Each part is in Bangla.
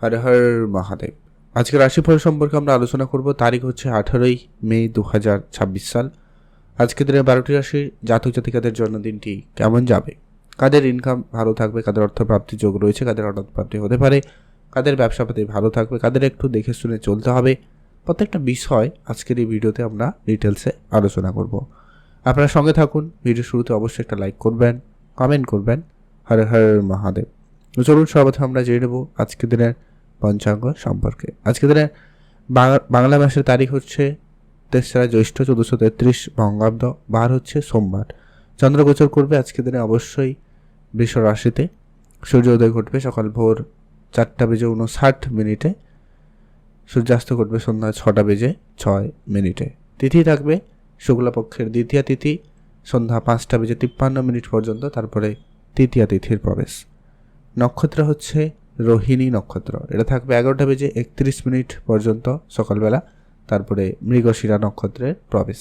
হর হর মহাদেব। আজকে রাশিফল সম্পর্কে আমরা আলোচনা করব। তারিখ হচ্ছে 18ই মে 2026 সাল। আজকে দিনে 12টি রাশি জাতক জাতিকাদের জন্য দিনটি কেমন যাবে, কাদের ইনকাম ভালো থাকবে, কাদের অর্থপ্রাপ্তির যোগ রয়েছে, কাদের হঠাৎ প্রাপ্তি হতে পারে, কাদের ব্যবসাপাতি ভালো থাকবে, কাদের একটু দেখে শুনে চলতে হবে, প্রত্যেকটা বিষয় আজকের এই ভিডিওতে আমরা ডিটেলসে আলোচনা করব। আপনারা সঙ্গে থাকুন। ভিডিও শুরুতে অবশ্যই একটা লাইক করবেন, কমেন্ট করবেন। হর হর মহাদেব। চলুন সর্বপ্রথম আমরা জেনে নেব আজকের দিনের পঞ্চাঙ্গ সম্পর্কে। আজকের দিনে বাংলা মাসের তারিখ হচ্ছে 3রা জ্যৈষ্ঠ 1433 বঙ্গাব্দ, বার হচ্ছে সোমবার। চন্দ্রগোচর করবে আজকের দিনে অবশ্যই বৃষ রাশিতে। সূর্যোদয় ঘটবে সকাল ভোর 4:59, সূর্যাস্ত ঘটবে সন্ধ্যা 6:06। তিথি থাকবে শুক্লপক্ষের দ্বিতীয়া তিথি সন্ধ্যা 5:53 পর্যন্ত, তারপরে তৃতীয়া তিথির প্রবেশ। নক্ষত্র হচ্ছে রোহিণী নক্ষত্র, এটা থাকবে 11:31 পর্যন্ত সকালবেলা, তারপরে মৃগশিরা নক্ষত্রের প্রবেশ।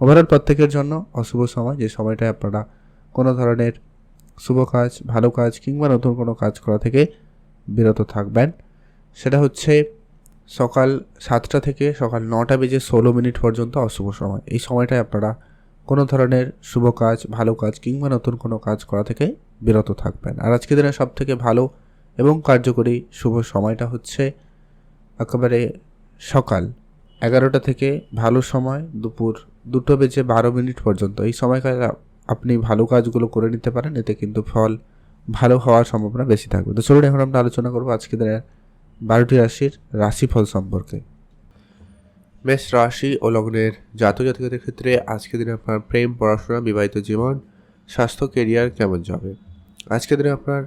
ওভারঅল প্রত্যেকের জন্য অশুভ সময়, যে সময়টায় আপনারা কোনো ধরনের শুভ কাজ, ভালো কাজ কিংবা নতুন কোনো কাজ করা থেকে বিরত থাকবেন। সেটা হচ্ছে সকাল 7টা থেকে সকাল 9:16 পর্যন্ত অশুভ সময়। এই সময়টায় আপনারা কোনো ধরনের শুভ কাজ, ভালো কাজ কিংবা নতুন কোনো কাজ করা থেকে বিরত থাকবেন। আর আজকের দিনে সবথেকে ভালো এবং কার্যকরী শুভ সময়টা হচ্ছে একেবারে সকাল 11টা থেকে ভালো সময় দুপুর 2:12 পর্যন্ত। এই সময়কালে আপনি ভালো কাজগুলো করে নিতে পারেন, এতে কিন্তু ফল ভালো হওয়ার সম্ভাবনা বেশি থাকবে। তো চলুন এখন আমরা আলোচনা করবো আজকের দিনের 12টি রাশির রাশিফল সম্পর্কে। মেষ রাশি ও লগ্নের জাতক জাতিকাদের ক্ষেত্রে আজকের দিনে আপনার প্রেম, পড়াশোনা, বিবাহিত জীবন, স্বাস্থ্য, কেরিয়ার কেমন যাবে। আজকের দিনে আপনার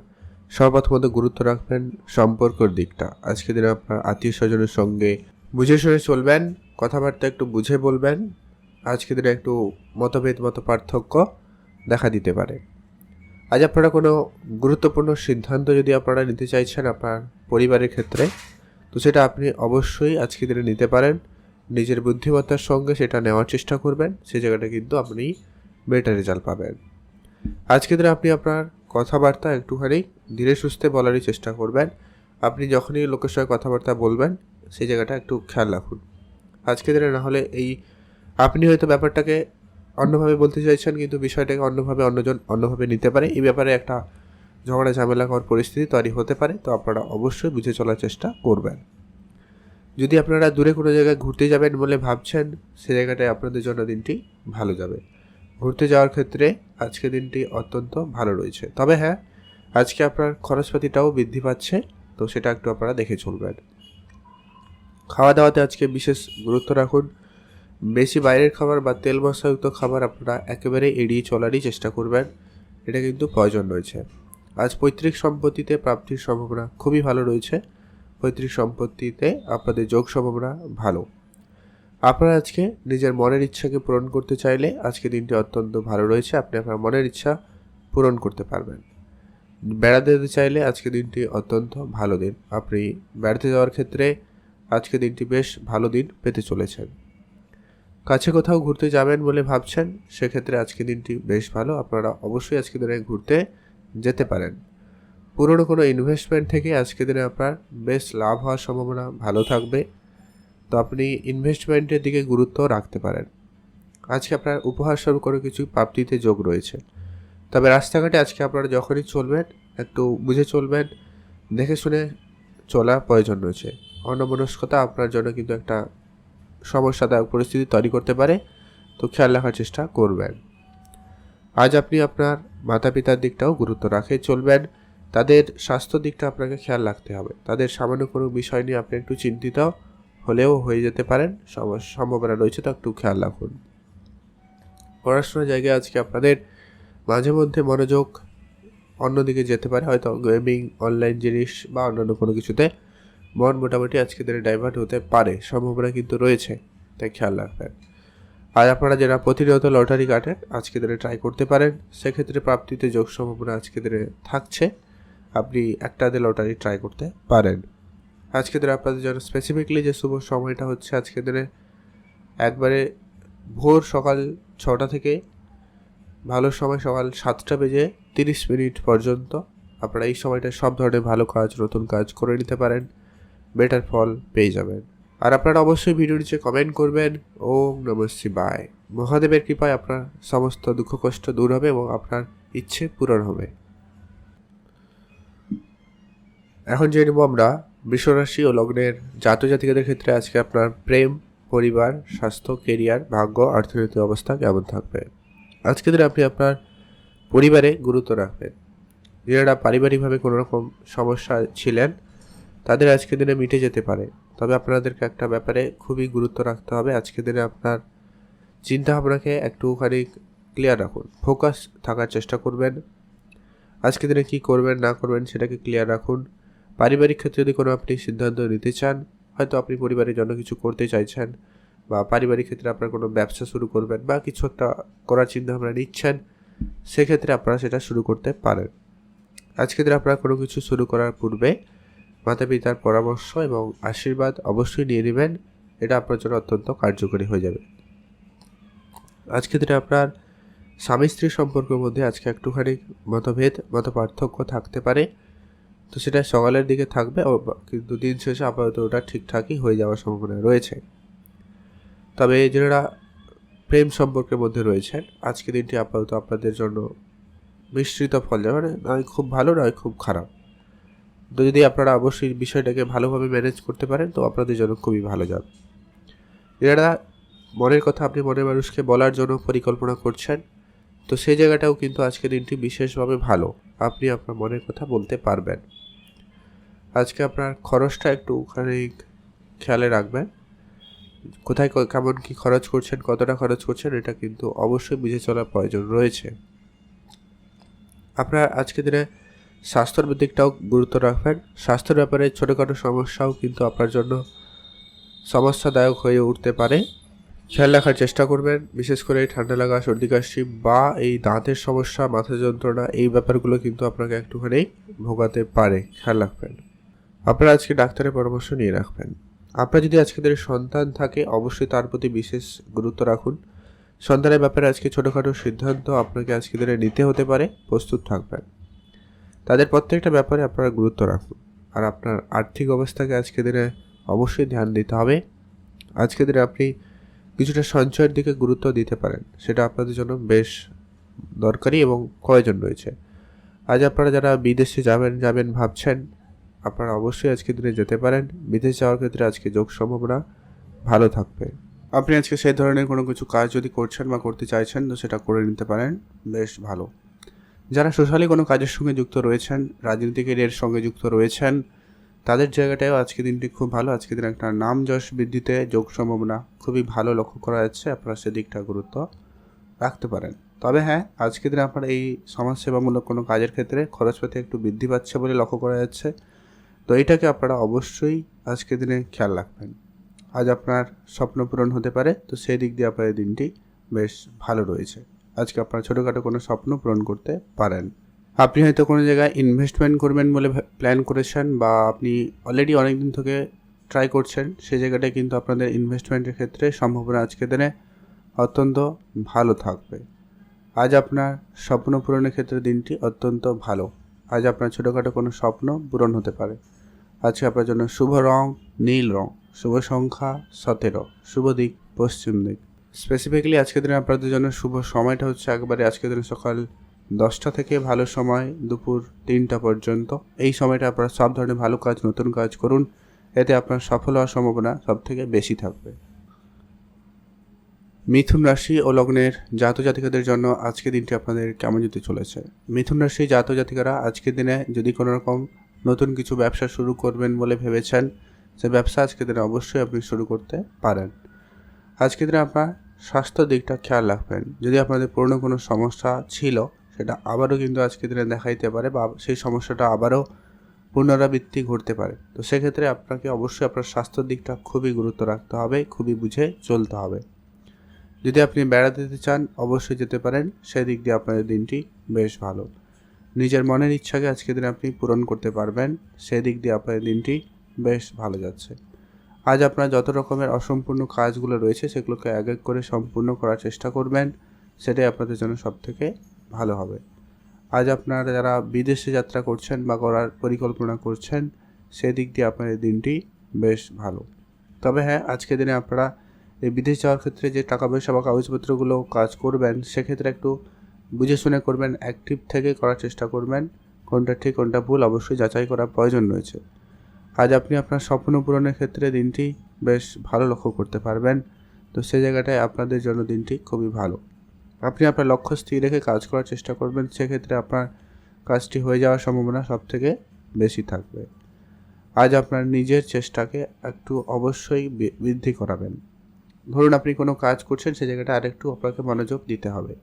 সর্বপ্রথমত গুরুত্ব রাখবেন সম্পর্কের দিকটা। আজকের দিনে আপনার আত্মীয় স্বজনের সঙ্গে বুঝে শুনে চলবেন, কথাবার্তা একটু বুঝে বলবেন। আজকের দিনে একটু মতভেদ, মত পার্থক্য দেখা দিতে পারে। আজ আপনারা কোনো গুরুত্বপূর্ণ সিদ্ধান্ত যদি আপনারা নিতে চাইছেন আপনার পরিবারের ক্ষেত্রে, তো সেটা আপনি অবশ্যই আজকের দিনে নিতে পারেন। নিজের বুদ্ধিমত্তার সঙ্গে সেটা নেওয়ার চেষ্টা করবেন, সেই জায়গাটা কিন্তু আপনি বেটার রেজাল্ট পাবেন। আজকের দিনে আপনি আপনার কথাবার্তা একটুখানি ধীরে সুস্থে বলারই চেষ্টা করবেন। আপনি যখনই লোকের সঙ্গে কথাবার্তা বলবেন সেই জায়গাটা একটু খেয়াল রাখুন। আজকের দিনে না হলে আপনি হয়তো ব্যাপারটাকে অন্যভাবে বলতে চাইছেন, কিন্তু বিষয়টাকে অন্যজন অন্যভাবে নিতে পারে। এই ব্যাপারে একটা ঝগড়া ঝামেলা হওয়ার পরিস্থিতি তৈরি হতে পারে। তো আপনারা অবশ্যই বুঝে চলার চেষ্টা করবেন। যদি আপনারা দূরে কোনো জায়গায় ঘুরতে যাবেন বলে ভাবছেন, সে জায়গাটায় আপনাদের জন্য দিনটি ভালো যাবে। ঘুরতে যাওয়ার ক্ষেত্রে আজকে দিনটি অত্যন্ত ভালো রয়েছে। তবে হ্যাঁ, আজকে আপনার খরচপাতিটাও বৃদ্ধি পাচ্ছে, তো সেটা একটু আপনারা দেখে চলবেন। খাওয়া দাওয়াতে আজকে বিশেষ গুরুত্ব রাখুন। বেশি বাইরের খাবার বা তেল মশলাযুক্ত খাবার আপনারা একেবারে এড়িয়ে চলারই চেষ্টা করবেন, এটা কিন্তু প্রয়োজন রয়েছে। আজ পৈতৃক সম্পত্তিতে প্রাপ্তির সম্ভাবনা খুবই ভালো রয়েছে। পৈতৃক সম্পত্তিতে আপনাদের যোগ সম্ভাবনা ভালো। আপনারা আজকে নিজের মনের ইচ্ছাকে পূরণ করতে চাইলে আজকে দিনটি অত্যন্ত ভালো রয়েছে। আপনি আপনার মনের ইচ্ছা পূরণ করতে পারবেন। বেড়াতে যেতে চাইলে আজকে দিনটি অত্যন্ত ভালো দিন। আপনি বেড়াতে যাওয়ার ক্ষেত্রে আজকে দিনটি বেশ ভালো দিন পেতে চলেছেন। কাছে কোথাও ঘুরতে যাবেন বলে ভাবছেন, সেক্ষেত্রে আজকে দিনটি বেশ ভালো। আপনারা অবশ্যই আজকে দিনে ঘুরতে যেতে পারেন। পুরনো কোনো ইনভেস্টমেন্ট থেকে আজকে দিনে আপনার বেশ লাভ হওয়ার সম্ভাবনা ভালো থাকবে, তো আপনি ইনভেস্টমেন্টের দিকে গুরুত্ব রাখতে পারেন। আজকে আপনার উপহার স্বরূপ কোনো কিছু প্রাপ্তিতে যোগ রয়েছে। তবে রাস্তাঘাটে আজকে আপনারা যখনই চলবেন একটু বুঝে চলবেন, দেখে শুনে চলা প্রয়োজন রয়েছে। অন্যমনস্কতা আপনার জন্য কিন্তু একটা সমস্যাদায়ক পরিস্থিতি তৈরি করতে পারে, তো খেয়াল রাখার চেষ্টা করবেন। আজ আপনি আপনার মাতা পিতার দিকটাও গুরুত্ব রাখে চলবেন। তাদের স্বাস্থ্য দিকটা আপনাকে খেয়াল রাখতে হবে। তাদের সামান্য কোনো বিষয় নিয়ে আপনি একটু চিন্তিত হলেও হয়ে যেতে পারেন, সম্ভাবনা রয়েছে, তো একটু খেয়াল রাখুন। পড়াশোনার জায়গায় আজকে আপনাদের মাঝে মধ্যে মনোযোগ অন্যদিকে যেতে পারে, হয়তো গেমিং, অনলাইন জিনিস বা অন্যান্য কোনো কিছুতে মন মোটামুটি আজকে দিনে ডাইভার্ট হতে পারে, সম্ভাবনা কিন্তু রয়েছে, তাই খেয়াল রাখবেন। আর আপনারা যারা প্রতিনিয়ত লটারি কাটেন আজকে দিনে ট্রাই করতে পারেন, সেক্ষেত্রে প্রাপ্তিতে যোগ সম্ভাবনা আজকে দিনে থাকছে। আপনি একটাতে লটারি ট্রাই করতে পারেন। আজকে দিনে আপনাদের জন্য স্পেসিফিকলি যে শুভ সময়টা হচ্ছে আজকে দিনে একবারে ভোর সকাল 6টা থেকে ভালো সময় সকাল 7:30 পর্যন্ত। আপনারা এই সময়টা সব ধরনের ভালো কাজ, নতুন কাজ করে নিতে পারেন। বেটার ফল পেয়ে যাবেন। আর আপনারা অবশ্যই ভিডিও নিচে কমেন্ট করবেন। ওম নমঃ শিবায়। মহাদেবের কৃপায় আপনার সমস্ত দুঃখ কষ্ট দূর হবে এবং আপনার ইচ্ছে পূরণ হবে। এখন জেনে নেব আমরা বৃষরাশি ও লগ্নের জাতজাতিকাদের ক্ষেত্রে আজকে আপনার প্রেম, পরিবার, স্বাস্থ্য, কেরিয়ার, ভাগ্য, অর্থনৈতিক অবস্থা কেমন থাকবে। আজকে দিনে আপনি আপনার পরিবারে গুরুত্ব রাখবেন। যারা পারিবারিকভাবে কোনো রকম সমস্যা ছিলেন তাদের আজকের দিনে মিটে যেতে পারে, তবে আপনাদেরকে একটা ব্যাপারে খুবই গুরুত্ব রাখতে হবে। আজকের দিনে আপনার চিন্তাভাবনাকে একটুখানি ক্লিয়ার রাখুন, ফোকাস থাকার চেষ্টা করবেন। আজকের দিনে কী করবেন না করবেন সেটাকে ক্লিয়ার রাখুন। পারিবারিক ক্ষেত্রে যদি কোনো আপনি সিদ্ধান্ত নিতে চান, হয়তো আপনি পরিবারের জন্য কিছু করতে চাইছেন, বা পারিবারিক ক্ষেত্রে আপনার কোনো ব্যবসা শুরু করবেন বা কিছু একটা করার চিন্তাভাবনা নিচ্ছেন, সেক্ষেত্রে আপনারা সেটা শুরু করতে পারেন। আজকের দিনে আপনারা কোনো কিছু শুরু করার পূর্বে মাতা পিতার পরামর্শ এবং আশীর্বাদ অবশ্যই নিয়ে নেবেন, এটা আপনার জন্য অত্যন্ত কার্যকরী হয়ে যাবে। আজকের দিনে আপনার স্বামী স্ত্রীর সম্পর্কের মধ্যে আজকে একটুখানি মত পার্থক্য থাকতে পারে, তো সেটা সকালের দিকে থাকবে, কিন্তু দিন শেষে আপাতত ওটা ঠিকঠাকই হয়ে যাওয়ার সম্ভাবনা রয়েছে। তবে যারা প্রেম সম্পর্কের মধ্যে রয়েছেন, আজকের দিনটি আপাতত আপনাদের জন্য মিশ্রিত ফল যাবে, মানে নয় খুব ভালো নয় খুব খারাপ। তো যদি আপনারা অবশ্যই বিষয়টাকে ভালোভাবে ম্যানেজ করতে পারেন তো আপনাদের জন্য খুবই ভালো যাবে। যারা মনের কথা আপনি মনের মানুষকে বলার জন্য পরিকল্পনা করছেন, তো সেই জায়গাটাও কিন্তু আজকের দিনটি বিশেষভাবে ভালো, আপনি আপনার মনের কথা বলতে পারবেন। আজকে আপনার খরচটা একটুখানি খেয়ালে রাখবেন, কোথায় কেমন কী খরচ করছেন, কতটা খরচ করছেন, এটা কিন্তু অবশ্যই বুঝে চলার প্রয়োজন রয়েছে। আপনার আজকের দিনে স্বাস্থ্যের দিকটাও গুরুত্ব রাখবেন। স্বাস্থ্যের ব্যাপারে ছোটোখাটো সমস্যাও কিন্তু আপনার জন্য সমস্যাদায়ক হয়ে উঠতে পারে, খেয়াল রাখার চেষ্টা করবেন। বিশেষ করে ঠান্ডা লাগা, সর্দি কাশি বা এই দাঁতের সমস্যা, মাথা যন্ত্রণা, এই ব্যাপারগুলো কিন্তু আপনাকে একটুখানি ভোগাতে পারে, খেয়াল রাখবেন। আপনারা আজকে ডাক্তারের পরামর্শ নিয়ে রাখবেন। আপনার যদি আজকে দিনে সন্তান থাকে, অবশ্যই তার প্রতি বিশেষ গুরুত্ব রাখুন। সন্তানের ব্যাপারে আজকে ছোটোখাটো সিদ্ধান্ত আপনাকে আজকে দিনে নিতে হতে পারে, প্রস্তুত থাকবেন। তাদের প্রত্যেকটা ব্যাপারে আপনারা গুরুত্ব রাখুন। আর আপনার আর্থিক অবস্থাকে আজকে দিনে অবশ্যই ধ্যান দিতে হবে। আজকে দিনে আপনি কিছুটা সঞ্চয়ের দিকে গুরুত্ব দিতে পারেন, সেটা আপনাদের জন্য বেশ দরকারি এবং প্রয়োজন রয়েছে। আজ আপনারা যারা বিদেশে যাবেন ভাবছেন, আপনারা অবশ্যই আজকে দিনে যেতে পারেন। বিদেশ যাওয়ার ক্ষেত্রে আজকে যোগ সম্ভাবনা ভালো থাকবে। আপনি আজকে সেই ধরনের কোনো কিছু কাজ যদি করছেন বা করতে চাইছেন, তো সেটা করে নিতে পারেন, বেশ ভালো। যারা সোশ্যালি কোনো কাজের সঙ্গে যুক্ত রয়েছেন, রাজনীতিকের সঙ্গে যুক্ত রয়েছেন, তাদের জায়গাটাও আজকে দিনটি খুব ভালো। আজকে দিন একটা নাম যশ বৃদ্ধিতে যোগ সম্ভাবনা খুবই ভালো লক্ষ্য করা যাচ্ছে, আপনারা সেদিকটা গুরুত্ব রাখতে পারেন। তবে হ্যাঁ, আজকে দিনে আপনার এই সমাজসেবামূলক কোনো কাজের ক্ষেত্রে খরচপাতি একটু বৃদ্ধি পাচ্ছে বলে লক্ষ্য করা যাচ্ছে, তো এটাকে আপনারা অবশ্যই আজকের দিনে খেয়াল রাখবেন। আজ আপনার স্বপ্ন পূরণ হতে পারে, তো সেই দিক দিয়ে আপনার দিনটি বেশ ভালো রয়েছে। আজকে আপনার ছোটোখাটো কোনো স্বপ্ন পূরণ করতে পারেন। আপনি হয়তো কোনো জায়গায় ইনভেস্টমেন্ট করবেন বলে প্ল্যান করেছেন, বা আপনি অলরেডি অনেক দিন থেকে ট্রাই করছেন, সেই জায়গাটায় কিন্তু আপনাদের ইনভেস্টমেন্টের ক্ষেত্রে সম্ভাবনা আজকের দিনে অত্যন্ত ভালো থাকবে। আজ আপনার স্বপ্ন পূরণের ক্ষেত্রে দিনটি অত্যন্ত ভালো। আজ আপনার ছোটোখাটো কোনো স্বপ্ন পূরণ হতে পারে। আজকে আপনার জন্য শুভ রং নীল রং, শুভ সংখ্যা 17, শুভ দিক পশ্চিম দিক। স্পেসিফিক্যালি আজকের দিনে আপনাদের জন্য শুভ সময়টা হচ্ছে একবারে আজকের দিনে সকাল 10টা থেকে ভালো সময় দুপুর 3টা পর্যন্ত। এই সময়টা আপনারা সব ধরনের ভালো কাজ, নতুন কাজ করুন, এতে আপনার সফল হওয়ার সম্ভাবনা সবথেকে বেশি থাকবে। মিথুন রাশি ও লগ্নের জাতজাতিকাদের জন্য আজকের দিনটি আপনাদের কেমন যেতে চলেছে। মিথুন রাশি জাতজাতিকারা আজকের দিনে যদি কোনো রকম নতুন কিছু ব্যবসা শুরু করবেন বলে ভেবেছেন, সে ব্যবসা আজকের দিনে অবশ্যই আপনি শুরু করতে পারেন। আজকের দিনে আপনার স্বাস্থ্য দিকটা খেয়াল রাখবেন। যদি আপনাদের পুরনো কোনো সমস্যা ছিল, সেটা আবারও কিন্তু আজকের দিনে দেখা দিতে পারে, বা সেই সমস্যাটা আবারও পুনরাবৃত্তি ঘটতে পারে। তো সেক্ষেত্রে আপনাকে অবশ্যই আপনার স্বাস্থ্যের দিকটা খুবই গুরুত্ব রাখতে হবে, খুবই বুঝে চলতে হবে। যদি আপনি বেড়াতে যেতে চান, অবশ্যই যেতে পারেন, সেই দিক দিয়ে আপনাদের দিনটি বেশ ভালো। নিজের মনের ইচ্ছাকে আজকের দিনে আপনি পূরণ করতে পারবেন, সেই দিক দিয়ে আপনাদের দিনটি বেশ ভালো যাচ্ছে। আজ আপনার যত রকমের অসম্পূর্ণ কাজগুলো রয়েছে, সেগুলোকে এক এক করে সম্পূর্ণ করার চেষ্টা করবেন, সেটাই আপনাদের জন্য সবথেকে ভালো হবে। আজ আপনারা যারা বিদেশে যাত্রা করছেন বা করার পরিকল্পনা করছেন, সেদিক দিয়ে আপনাদের দিনটি বেশ ভালো। তবে হ্যাঁ, আজকের দিনে আপনারা এই বিদেশ যাওয়ার ক্ষেত্রে যে টাকা পয়সা বা কাগজপত্রগুলো কাজ করবেন, সেক্ষেত্রে একটু বুঝে শুনে করবেন, অ্যাক্টিভ থেকে করার চেষ্টা করবেন। কোনটা ঠিক কোনটা ভুল অবশ্যই যাচাই করার প্রয়োজন রয়েছে। আজ আপনি আপনার স্বপ্ন পূরণের ক্ষেত্রে দিনটি বেশ ভালো লক্ষ্য করতে পারবেন। তো সেই জায়গাটায় আপনাদের জন্য দিনটি খুবই ভালো। আপনি আপনার লক্ষ্য স্থির রেখে কাজ করার চেষ্টা করবেন, সেক্ষেত্রে আপনার কাজটি হয়ে যাওয়ার সম্ভাবনা সবথেকে বেশি থাকবে। আজ আপনার নিজের চেষ্টাকে একটু অবশ্যই বৃদ্ধি করাবেন। ধরুন আপনি কোনো কাজ করছেন, সেই জায়গাটা আরেকটু আপনাকে মনোযোগ দিতে হবে।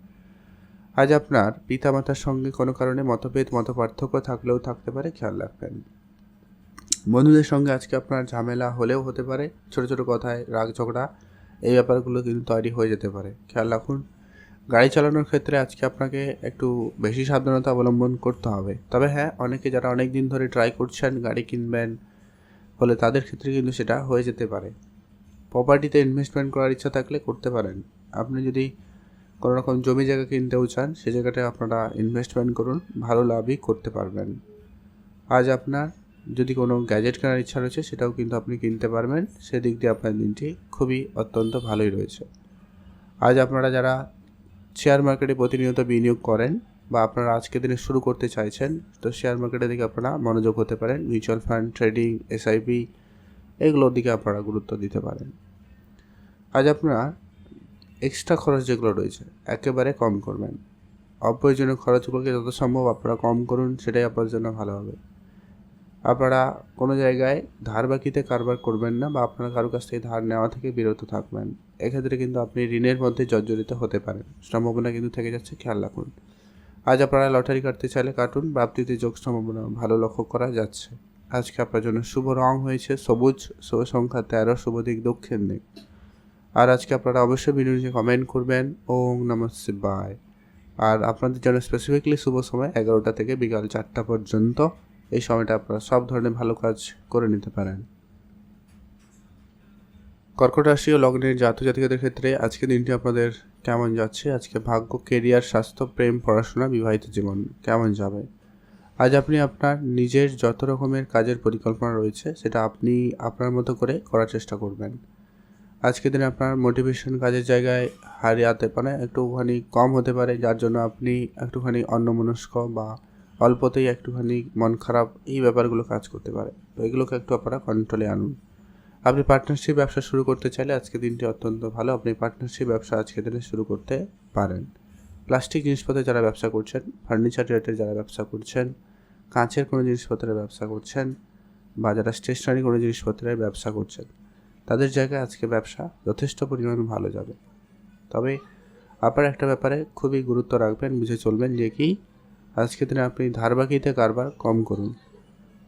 আজ আপনার পিতামাতার সঙ্গে কোনো কারণে মতপার্থক্য থাকলেও থাকতে পারে, খেয়াল রাখবেন। বন্ধুদের সঙ্গে আজকে আপনার ঝামেলা হলেও হতে পারে, ছোটো ছোটো কথায় রাগ ঝগড়া এই ব্যাপারগুলো কিন্তু তৈরি হয়ে যেতে পারে, খেয়াল রাখুন। গাড়ি চালানোর ক্ষেত্রে আজকে আপনাকে একটু বেশি সাবধানতা অবলম্বন করতে হবে। তবে হ্যাঁ, অনেকে যারা অনেক দিন ধরে ট্রাই করছেন গাড়ি কিনবেন ফলে তাদের ক্ষেত্রে কিন্তু সেটা হয়ে যেতে পারে। প্রপার্টিতে ইনভেস্টমেন্ট করার ইচ্ছা থাকলে করতে পারেন। আপনি যদি কোনো রকম জমি জায়গা কিনতেও চান, সে জায়গাটায় আপনারা ইনভেস্টমেন্ট করুন, ভালো লাভই করতে পারবেন। আজ আপনার যদি কোনো গ্যাজেট কেনার ইচ্ছা রয়েছে, সেটাও কিন্তু আপনি কিনতে পারবেন। সেদিক দিয়ে আপনার দিনটি খুবই অত্যন্ত ভালোই রয়েছে। আজ আপনারা যারা শেয়ার মার্কেটে প্রতিনিয়ত বিনিয়োগ করেন বা আপনারা আজকের দিনে শুরু করতে চাইছেন, তো শেয়ার মার্কেটের দিকে আপনারা মনোযোগ হতে পারেন। মিউচুয়াল ফান্ড, ট্রেডিং, এসআইপি এগুলোর দিকে আপনারা গুরুত্ব দিতে পারেন। আজ আপনারা এক্সট্রা খরচ যেগুলো রয়েছে একেবারে কম করবেন। অপ্রয়োজনীয় খরচগুলোকে যত সম্ভব আপনারা কম করুন, সেটাই আপনার জন্য ভালো হবে। আপনারা কোনো জায়গায় ধার বাকিতে কারবার করবেন না বা আপনারা কারো কাছ থেকে ধার নেওয়া থেকে বিরত থাকবেন। এক্ষেত্রে কিন্তু আপনি ঋণের মধ্যে জর্জরিত হতে পারেন, সম্ভাবনা কিন্তু থেকে যাচ্ছে, খেয়াল রাখুন। আজ আপনারা লটারি কাটতে চাইলে কাটুন, প্রাপ্তিতে যোগ সম্ভাবনা ভালো লক্ষ্য করা যাচ্ছে। আজকে আপনার জন্য শুভ রং হয়েছে সবুজ, শুভ সংখ্যা 13, শুভ দিক দক্ষিণ দিক। আর আজকে আপনারা অবশ্যই ভিডিওতে কমেন্ট করবেন ওম নমঃ শিবায়। আর আপনাদের জন্য স্পেসিফিকলি শুভ সময় 11টা থেকে বিকাল 4টা পর্যন্ত। এই সময়টা আপনারা সব ধরনের ভালো কাজ করে নিতে পারেন। কর্কট রাশি ও লগ্নের জাতজাতিকাদের ক্ষেত্রে আজকে দিনটি আপনাদের কেমন যাচ্ছে? আজকে ভাগ্য, কেরিয়ার, স্বাস্থ্য, প্রেম, পড়াশোনা, বিবাহিত জীবন কেমন যাবে? আজ আপনি আপনার নিজের যত রকমের কাজের পরিকল্পনা রয়েছে, সেটা আপনি আপনার মতো করে করার চেষ্টা করবেন। আজকের দিনে আপনার মোটিভেশন কাজের জায়গায় হারিয়ে পারে, একটুখানি কম হতে পারে, যার জন্য আপনি একটুখানি অন্যমনস্ক বা অল্পতেই একটুখানি মন খারাপ এই ব্যাপারগুলো কাজ করতে পারে। তো এগুলোকে একটু আপনারা কন্ট্রোলে আনুন। আপনি পার্টনারশিপ ব্যবসা শুরু করতে চাইলে আজকে দিনটি অত্যন্ত ভালো, আপনি পার্টনারশিপ ব্যবসা আজকে দিনে শুরু করতে পারেন। প্লাস্টিক জিনিসপত্রে যারা ব্যবসা করছেন, ফার্নিচার রিলেটেড যারা ব্যবসা করছেন, কাঁচের কোনো জিনিসপত্রের ব্যবসা করছেন বা যারা স্টেশনারি কোনো জিনিসপত্রের ব্যবসা করছেন, তাদের জায়গায় আজকে ব্যবসা যথেষ্ট পরিমাণ ভালো যাবে। তবে আপনার একটা ব্যাপারে খুবই গুরুত্ব রাখবেন, বুঝে চলবেন যে কি আজকের দিনে আপনি ধার বাকিতে কারবার কম করুন।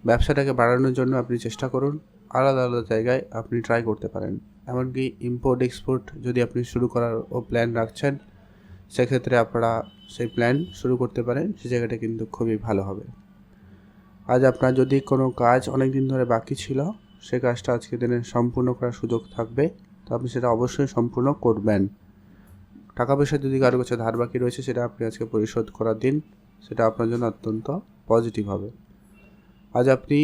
ব্যবসাটাকে বাড়ানোর জন্য আপনি চেষ্টা করুন, আলাদা আলাদা জায়গায় আপনি ট্রাই করতে পারেন। এমনকি ইম্পোর্ট এক্সপোর্ট যদি আপনি শুরু করার প্ল্যান রাখছেন, সেক্ষেত্রে আপনারা সেই প্ল্যান শুরু করতে পারেন, সেই জায়গাটা কিন্তু খুবই ভালো হবে। আজ আপনার যদি কোনো কাজ অনেক দিন ধরে বাকি ছিল, সে কাজটা আজকে দিনে সম্পূর্ণ করার সুযোগ থাকবে, তো আপনি সেটা অবশ্যই সম্পূর্ণ করবেন। টাকা পয়সা যদি কারো কাছে ধার বাকি রয়েছে, সেটা আপনি আজকে পরিশোধ করার দিন, সেটা আপনার জন্য অত্যন্ত পজিটিভ হবে। আজ আপনি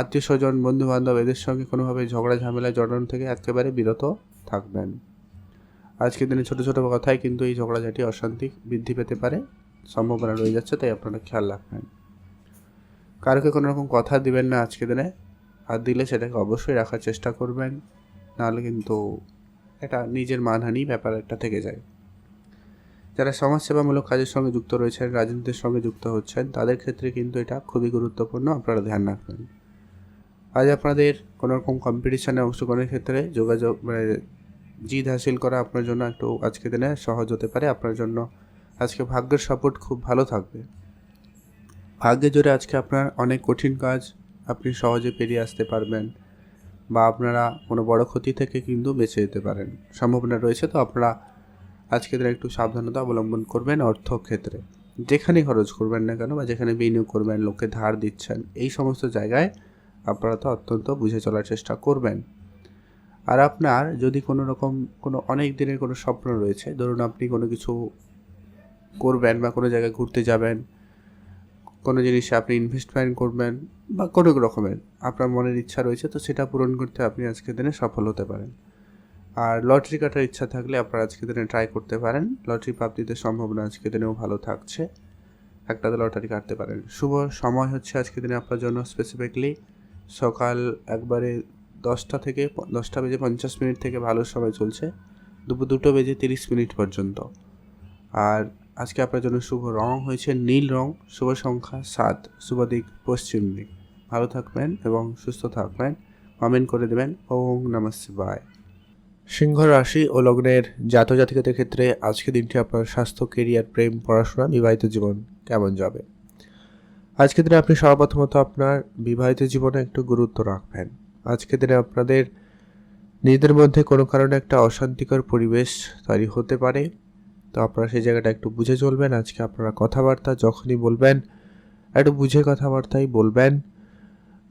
আত্মীয় স্বজন, বন্ধুবান্ধব এদের সঙ্গে কোনোভাবে ঝগড়া ঝামেলায় জড়ানো থেকে একেবারে বিরত থাকবেন। আজকের দিনে ছোটো ছোটো কথায় কিন্তু এই ঝগড়াঝাটি, অশান্তি বৃদ্ধি পেতে পারে, সম্ভাবনা রয়ে যাচ্ছে, তাই আপনারা খেয়াল রাখবেন। কারোকে কোনো রকম কথা দিবেন না আজকে দিনে, আর দিলে সেটাকে অবশ্যই রাখার চেষ্টা করবেন, নাহলে কিন্তু এটা নিজের মানহানি ব্যাপার একটা থেকে যায়। যারা সমাজসেবামূলক কাজের সঙ্গে যুক্ত রয়েছেন, রাজনীতির সঙ্গে যুক্ত হচ্ছেন, তাদের ক্ষেত্রে কিন্তু এটা খুবই গুরুত্বপূর্ণ, আপনারা ধ্যান রাখবেন। আজ আপনাদের কোনো রকম কম্পিটিশানে অংশগ্রহণের ক্ষেত্রে যোগাযোগ জিত হাসিল করা আপনার জন্য একটু আজকে দিনে সহজ হতে পারে। আপনার জন্য আজকে ভাগ্যের সাপোর্ট খুব ভালো থাকবে। ভাগ্যে জোরে আজকে আপনার অনেক কঠিন কাজ আপনি সহজে পেরিয়ে আসতে পারবেন, বা আপনারা কোনো বড় ক্ষতি থেকে কিন্তু বেঁচে যেতে পারেন, সম্ভাবনা রয়েছে। তো আপনারা আজকে দিনে একটু সাবধানতা অবলম্বন করবেন। অর্থক্ষেত্রে যেখানে খরচ করবেন না কেন বা যেখানে বিনিয়োগ করবেন, লোককে ধার দিচ্ছেন, এই সমস্ত জায়গায় আপনারা তো অত্যন্ত বুঝে চলার চেষ্টা করবেন। আর আপনার যদি কোনো রকম কোনো অনেক দিনের কোনো স্বপ্ন রয়েছে, ধরুন আপনি কোনো কিছু করবেন বা কোনো জায়গায় ঘুরতে যাবেন, কোনো জিনিসে আপনি ইনভেস্টমেন্ট করবেন বা কোনো রকমের আপনার মনের ইচ্ছা রয়েছে, তো সেটা পূরণ করতে আপনি আজকের দিনে সফল হতে পারেন। আর লটারি কাটার ইচ্ছা থাকলে আপনারা আজকের দিনে ট্রাই করতে পারেন। লটারি প্রাপ্তিতে সম্ভাবনা আজকের দিনেও ভালো থাকছে, একটাতে লটারি কাটতে পারেন। শুভ সময় হচ্ছে আজকের দিনে আপনার জন্য স্পেসিফিকলি সকাল একবারে 10:50 থেকে ভালো সময় চলছে, দুপুর 2:30 পর্যন্ত। আর আজকে আপনার জন্য শুভ রং হয়েছে নীল রং, শুভ সংখ্যা 7, শুভ দিক পশ্চিম দিক। ভালো থাকবেন এবং সুস্থ থাকবেন। কমেন্ট করে দেবেন। ওম নমঃ শিবায়। সিংহ রাশি ও লগ্নের জাতজাতিকাদের ক্ষেত্রে আজকে দিনটি আপনার স্বাস্থ্য, কেরিয়ার, প্রেম, পড়াশোনা, বিবাহিত জীবন কেমন যাবে। আজকের দিনে আপনি সর্বপ্রথমত আপনার বিবাহিত জীবনে একটু গুরুত্ব রাখবেন। আজকের দিনে আপনাদের নিজেদের মধ্যে কোনো কারণে একটা অশান্তিকর পরিবেশ তৈরি হতে পারে, তো আপনারা সেই জায়গাটা একটু বুঝে চলবেন। আজকে আপনারা কথাবার্তা যখনই বলবেন একটু বুঝে কথাবার্তাই বলবেন।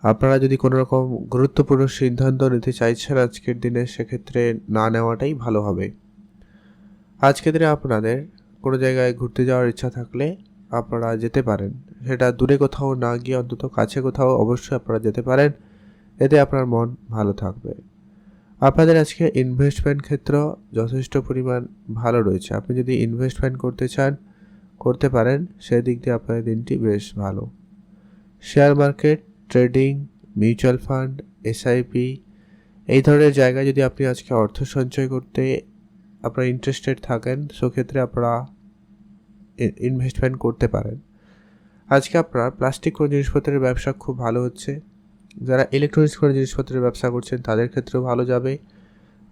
আপনারা যদি কোনো রকম গুরুত্বপূর্ণ সিদ্ধান্ত নিতে চাইছেন আজকের দিনে, সেক্ষেত্রে না নেওয়াটাই ভালো হবে। আজকের দিনে আপনাদের কোনো জায়গায় ঘুরতে যাওয়ার ইচ্ছা থাকলে আপনারা যেতে পারেন, সেটা দূরে কোথাও না গিয়ে অন্তত কাছে কোথাও অবশ্যই আপনারা যেতে পারেন, এতে আপনার মন ভালো থাকবে। আপনাদের আজকে ইনভেস্টমেন্ট ক্ষেত্র যথেষ্ট পরিমাণ ভালো রয়েছে। আপনি যদি ইনভেস্টমেন্ট করতে চান করতে পারেন, সেই দিক দিয়ে আপনার দিনটি বেশ ভালো। Share market, trading, mutual fund, SIP এই ধরনের জায়গায় যদি আপনি আজকে অর্থ সঞ্চয় করতে আপনারা ইন্টারেস্টেড থাকেন, সেক্ষেত্রে আপনারা ইনভেস্টমেন্ট করতে পারেন। আজকে আপনার প্লাস্টিক কোনো জিনিসপত্রের ব্যবসা খুব ভালো হচ্ছে। যারা ইলেকট্রনিক্স কোনো জিনিসপত্রের ব্যবসা করছেন তাদের ক্ষেত্রেও ভালো যাবে।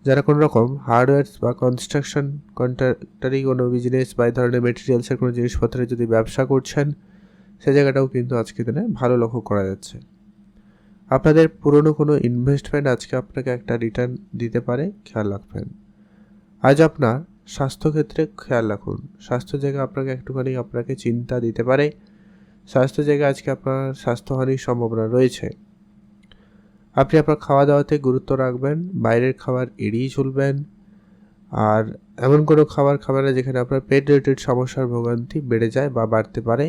যারা কোনো রকম হার্ডওয়্যার বা কনস্ট্রাকশন কন্ট্রাক্টারি কোনো বিজনেস বা এই ধরনের মেটেরিয়ালসের কোনো জিনিসপত্রের যদি ব্যবসা করছেন, সে জায়গাটাও কিন্তু আজকে দিনে ভালো লক্ষ্য করা যাচ্ছে। আপনাদের পুরনো কোনো ইনভেস্টমেন্ট আজকে আপনাকে একটা রিটার্ন দিতে পারে, খেয়াল রাখবেন। আজ আপনার স্বাস্থ্যক্ষেত্রে খেয়াল রাখুন। স্বাস্থ্য জায়গা আপনাকে চিন্তা দিতে পারে। স্বাস্থ্য জায়গায় আজকে আপনার স্বাস্থ্যহানির সম্ভাবনা রয়েছে। আপনি আপনার খাওয়া দাওয়াতে গুরুত্ব রাখবেন, বাইরের খাবার এড়িয়ে চলবেন। আর এমন কোনো খাবার খাবেন না যেখানে আপনার পেট রিলেটেড সমস্যার ভোগান্তি বেড়ে যায় বা বাড়তে পারে,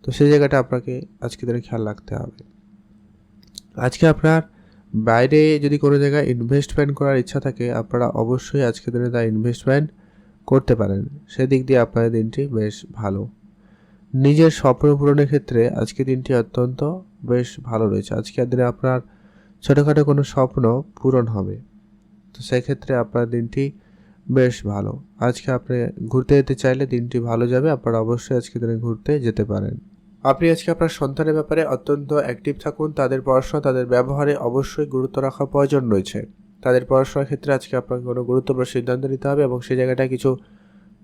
তো সেই জায়গাটা আপনাকে আজকে দিনে খেয়াল রাখতে হবে। আজকে আপনার বাইরে যদি কোনো জায়গায় ইনভেস্টমেন্ট করার ইচ্ছা থাকে, আপনারা অবশ্যই আজকে দিনে তা ইনভেস্টমেন্ট করতে পারেন। সেদিক দিয়ে আপনাদের দিনটি বেশ ভালো। নিজের স্বপ্ন পূরণের ক্ষেত্রে আজকে দিনটি অত্যন্ত বেশ ভালো রয়েছে। আজকের দিনে আপনার ছোটোখাটো কোনো স্বপ্ন পূরণ হবে, তো সেক্ষেত্রে আপনার দিনটি বেশ ভালো। আজকে আপনি ঘুরতে যেতে চাইলে দিনটি ভালো যাবে, আপনারা অবশ্যই আজকে দিনে ঘুরতে যেতে পারেন। আপনি আজকে আপনার সন্তানের ব্যাপারে অত্যন্ত অ্যাক্টিভ থাকুন। তাদের পড়াশোনা, তাদের ব্যবহারে অবশ্যই গুরুত্ব রাখা প্রয়োজন রয়েছে। তাদের পড়াশোনার ক্ষেত্রে আজকে আপনাকে কোনো গুরুত্বপূর্ণ সিদ্ধান্ত নিতে হবে এবং সেই জায়গাটায় কিছু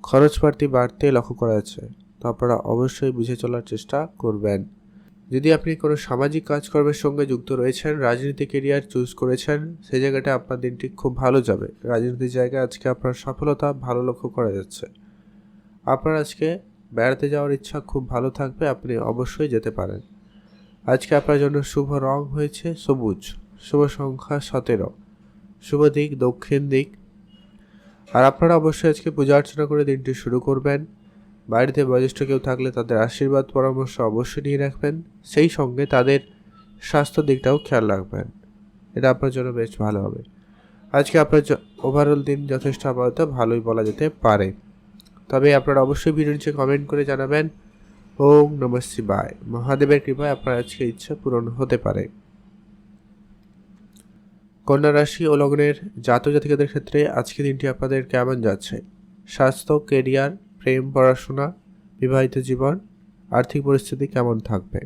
খরচপাতি বাড়তে লক্ষ্য করা যাচ্ছে, তো আপনারা অবশ্যই বুঝে চলার চেষ্টা করবেন। যদি আপনি কোনো সামাজিক কাজকর্মের সঙ্গে যুক্ত রয়েছেন, রাজনীতি কেরিয়ার চুজ করেছেন, সেই জায়গাটা আপনার দিনটি খুব ভালো যাবে। রাজনীতির জায়গায় আজকে আপনার সফলতা ভালো লক্ষ্য করা যাচ্ছে। আপনার আজকে বেড়াতে যাওয়ার ইচ্ছা খুব ভালো থাকবে, আপনি অবশ্যই যেতে পারেন। আজকে আপনার জন্য শুভ রং হয়েছে সবুজ, শুভ সংখ্যা 17, শুভ দিক দক্ষিণ দিক। আর আপনারা অবশ্যই আজকে পূজা অর্চনা করে দিনটি শুরু করবেন। বাড়িতে বয়োজ্যেষ্ঠ কেউ থাকলে তাদের আশীর্বাদ পরামর্শ অবশ্যই নিয়ে রাখবেন, সেই সঙ্গে তাদের স্বাস্থ্য দিকটাও খেয়াল রাখবেন। এটা আপনার জন্য বেশ ভালো হবে। আজকে আপনার ওভারঅল দিন যথেষ্ট আপাতত ভালোই বলা যেতে পারে। তবে আপনারা অবশ্যই ভিডিও নিচে কমেন্ট করে জানাবেন। ওম নমঃ শিবায়। মহাদেবের কৃপায় আপনার আজকে ইচ্ছা পূরণ হতে পারে। কন্যা রাশি ও লগ্নের জাতজাতিকাদের ক্ষেত্রে আজকে দিনটি আপনাদের কেমন যাচ্ছে। স্বাস্থ্য, কেরিয়ার, প্রেম, পড়াশোনা, বিবাহিত জীবন, আর্থিক পরিস্থিতি কেমন থাকবে।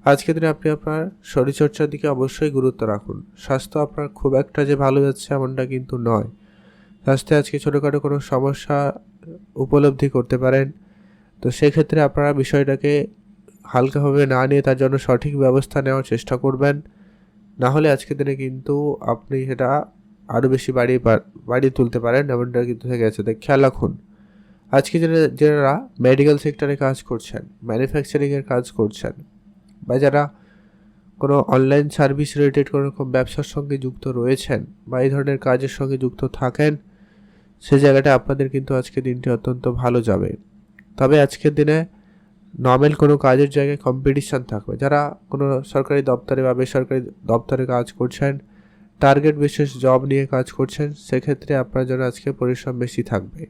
আজকের দিনে আপনি আপনার শরীরচর্চার দিকে অবশ্যই গুরুত্ব রাখুন। স্বাস্থ্য আপনার খুব একটা যে ভালো যাচ্ছে এমনটা কিন্তু নয়। স্বাস্থ্যে আজকে ছোটোখাটো কোনো সমস্যা উপলব্ধি করতে পারেন, তো সেক্ষেত্রে আপনারা বিষয়টাকে হালকাভাবে না নিয়ে তার জন্য সঠিক ব্যবস্থা নেওয়ার চেষ্টা করবেন। না হলে আজকের দিনে কিন্তু আপনি সেটা আরও বেশি বাড়িয়ে তুলতে পারেন, এমনটা কিন্তু হয়ে গেছে। তাই খেয়াল রাখুন। আজকে যারা মেডিকেল সেক্টরে কাজ করছেন, ম্যানুফ্যাকচারিংয়ের কাজ করছেন, বা যারা কোনো অনলাইন সার্ভিস রিলেটেড কোনো রকম ব্যবসার সঙ্গে যুক্ত রয়েছেন বা এই ধরনের কাজের সঙ্গে যুক্ত থাকেন, সে জায়গাটা আপনাদের কিন্তু আজকের দিনটি অত্যন্ত ভালো যাবে। তবে আজকের দিনে নর্মাল কোনো কাজের জায়গায় কম্পিটিশান থাকবে। যারা কোনো সরকারি দপ্তরে বা বেসরকারি দপ্তরে কাজ করছেন, টার্গেট বিশেষ জব নিয়ে কাজ করছেন, সেক্ষেত্রে আপনার জন্য আজকে পরিশ্রম বেশি থাকবে।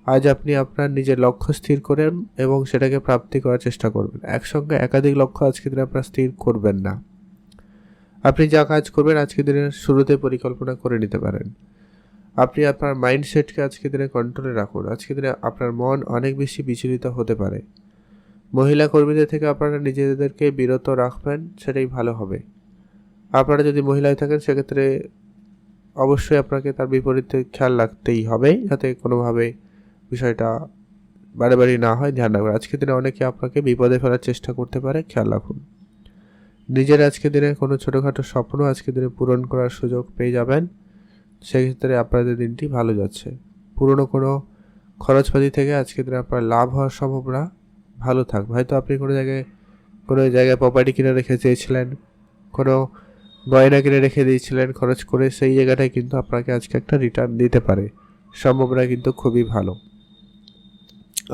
আজ আপনি আপনার নিজের লক্ষ্য স্থির করেন এবং সেটাকে প্রাপ্তি করার চেষ্টা করবেন। একসঙ্গে একাধিক লক্ষ্য আজকে দিনে আপনার স্থির করবেন না। আপনি যা কাজ করবেন আজকে দিনের শুরুতে পরিকল্পনা করে নিতে পারেন। আপনি আপনার মাইন্ডসেটকে আজকে দিনে কন্ট্রোলে রাখুন। আজকে দিনে আপনার মন অনেক বেশি বিচলিত হতে পারে। মহিলা কর্মীদের থেকে আপনারা নিজেদেরকে বিরত রাখবেন, সেটাই ভালো হবে। আপনারা যদি মহিলায় থাকেন সেক্ষেত্রে অবশ্যই আপনাকে তার বিপরীতে খেয়াল রাখতেই হবে, যাতে কোনোভাবে বিষয়টা বাড়াবাড়ি না হয়, ধ্যান রাখবেন। আজকের দিনে অনেকে আপনাকে বিপদে ফেলার চেষ্টা করতে পারে, খেয়াল রাখুন। নিজের আজকের দিনে কোনো ছোটোখাটো স্বপ্ন আজকের দিনে পূরণ করার সুযোগ পেয়ে যাবেন, সেক্ষেত্রে আপনাদের দিনটি ভালো যাচ্ছে। পুরনো কোনো খরচপাতি থেকে আজকের দিনে আপনার লাভ হওয়ার সম্ভাবনা ভালো থাকবে। হয়তো আপনি কোনো জায়গায় প্রপার্টি কিনে রেখে চেয়েছিলেন, কোনো গয়না কিনে রেখে দিয়েছিলেন খরচ করে, সেই জায়গাটায় কিন্তু আপনাকে আজকে একটা রিটার্ন দিতে পারে, সম্ভাবনা কিন্তু খুবই ভালো।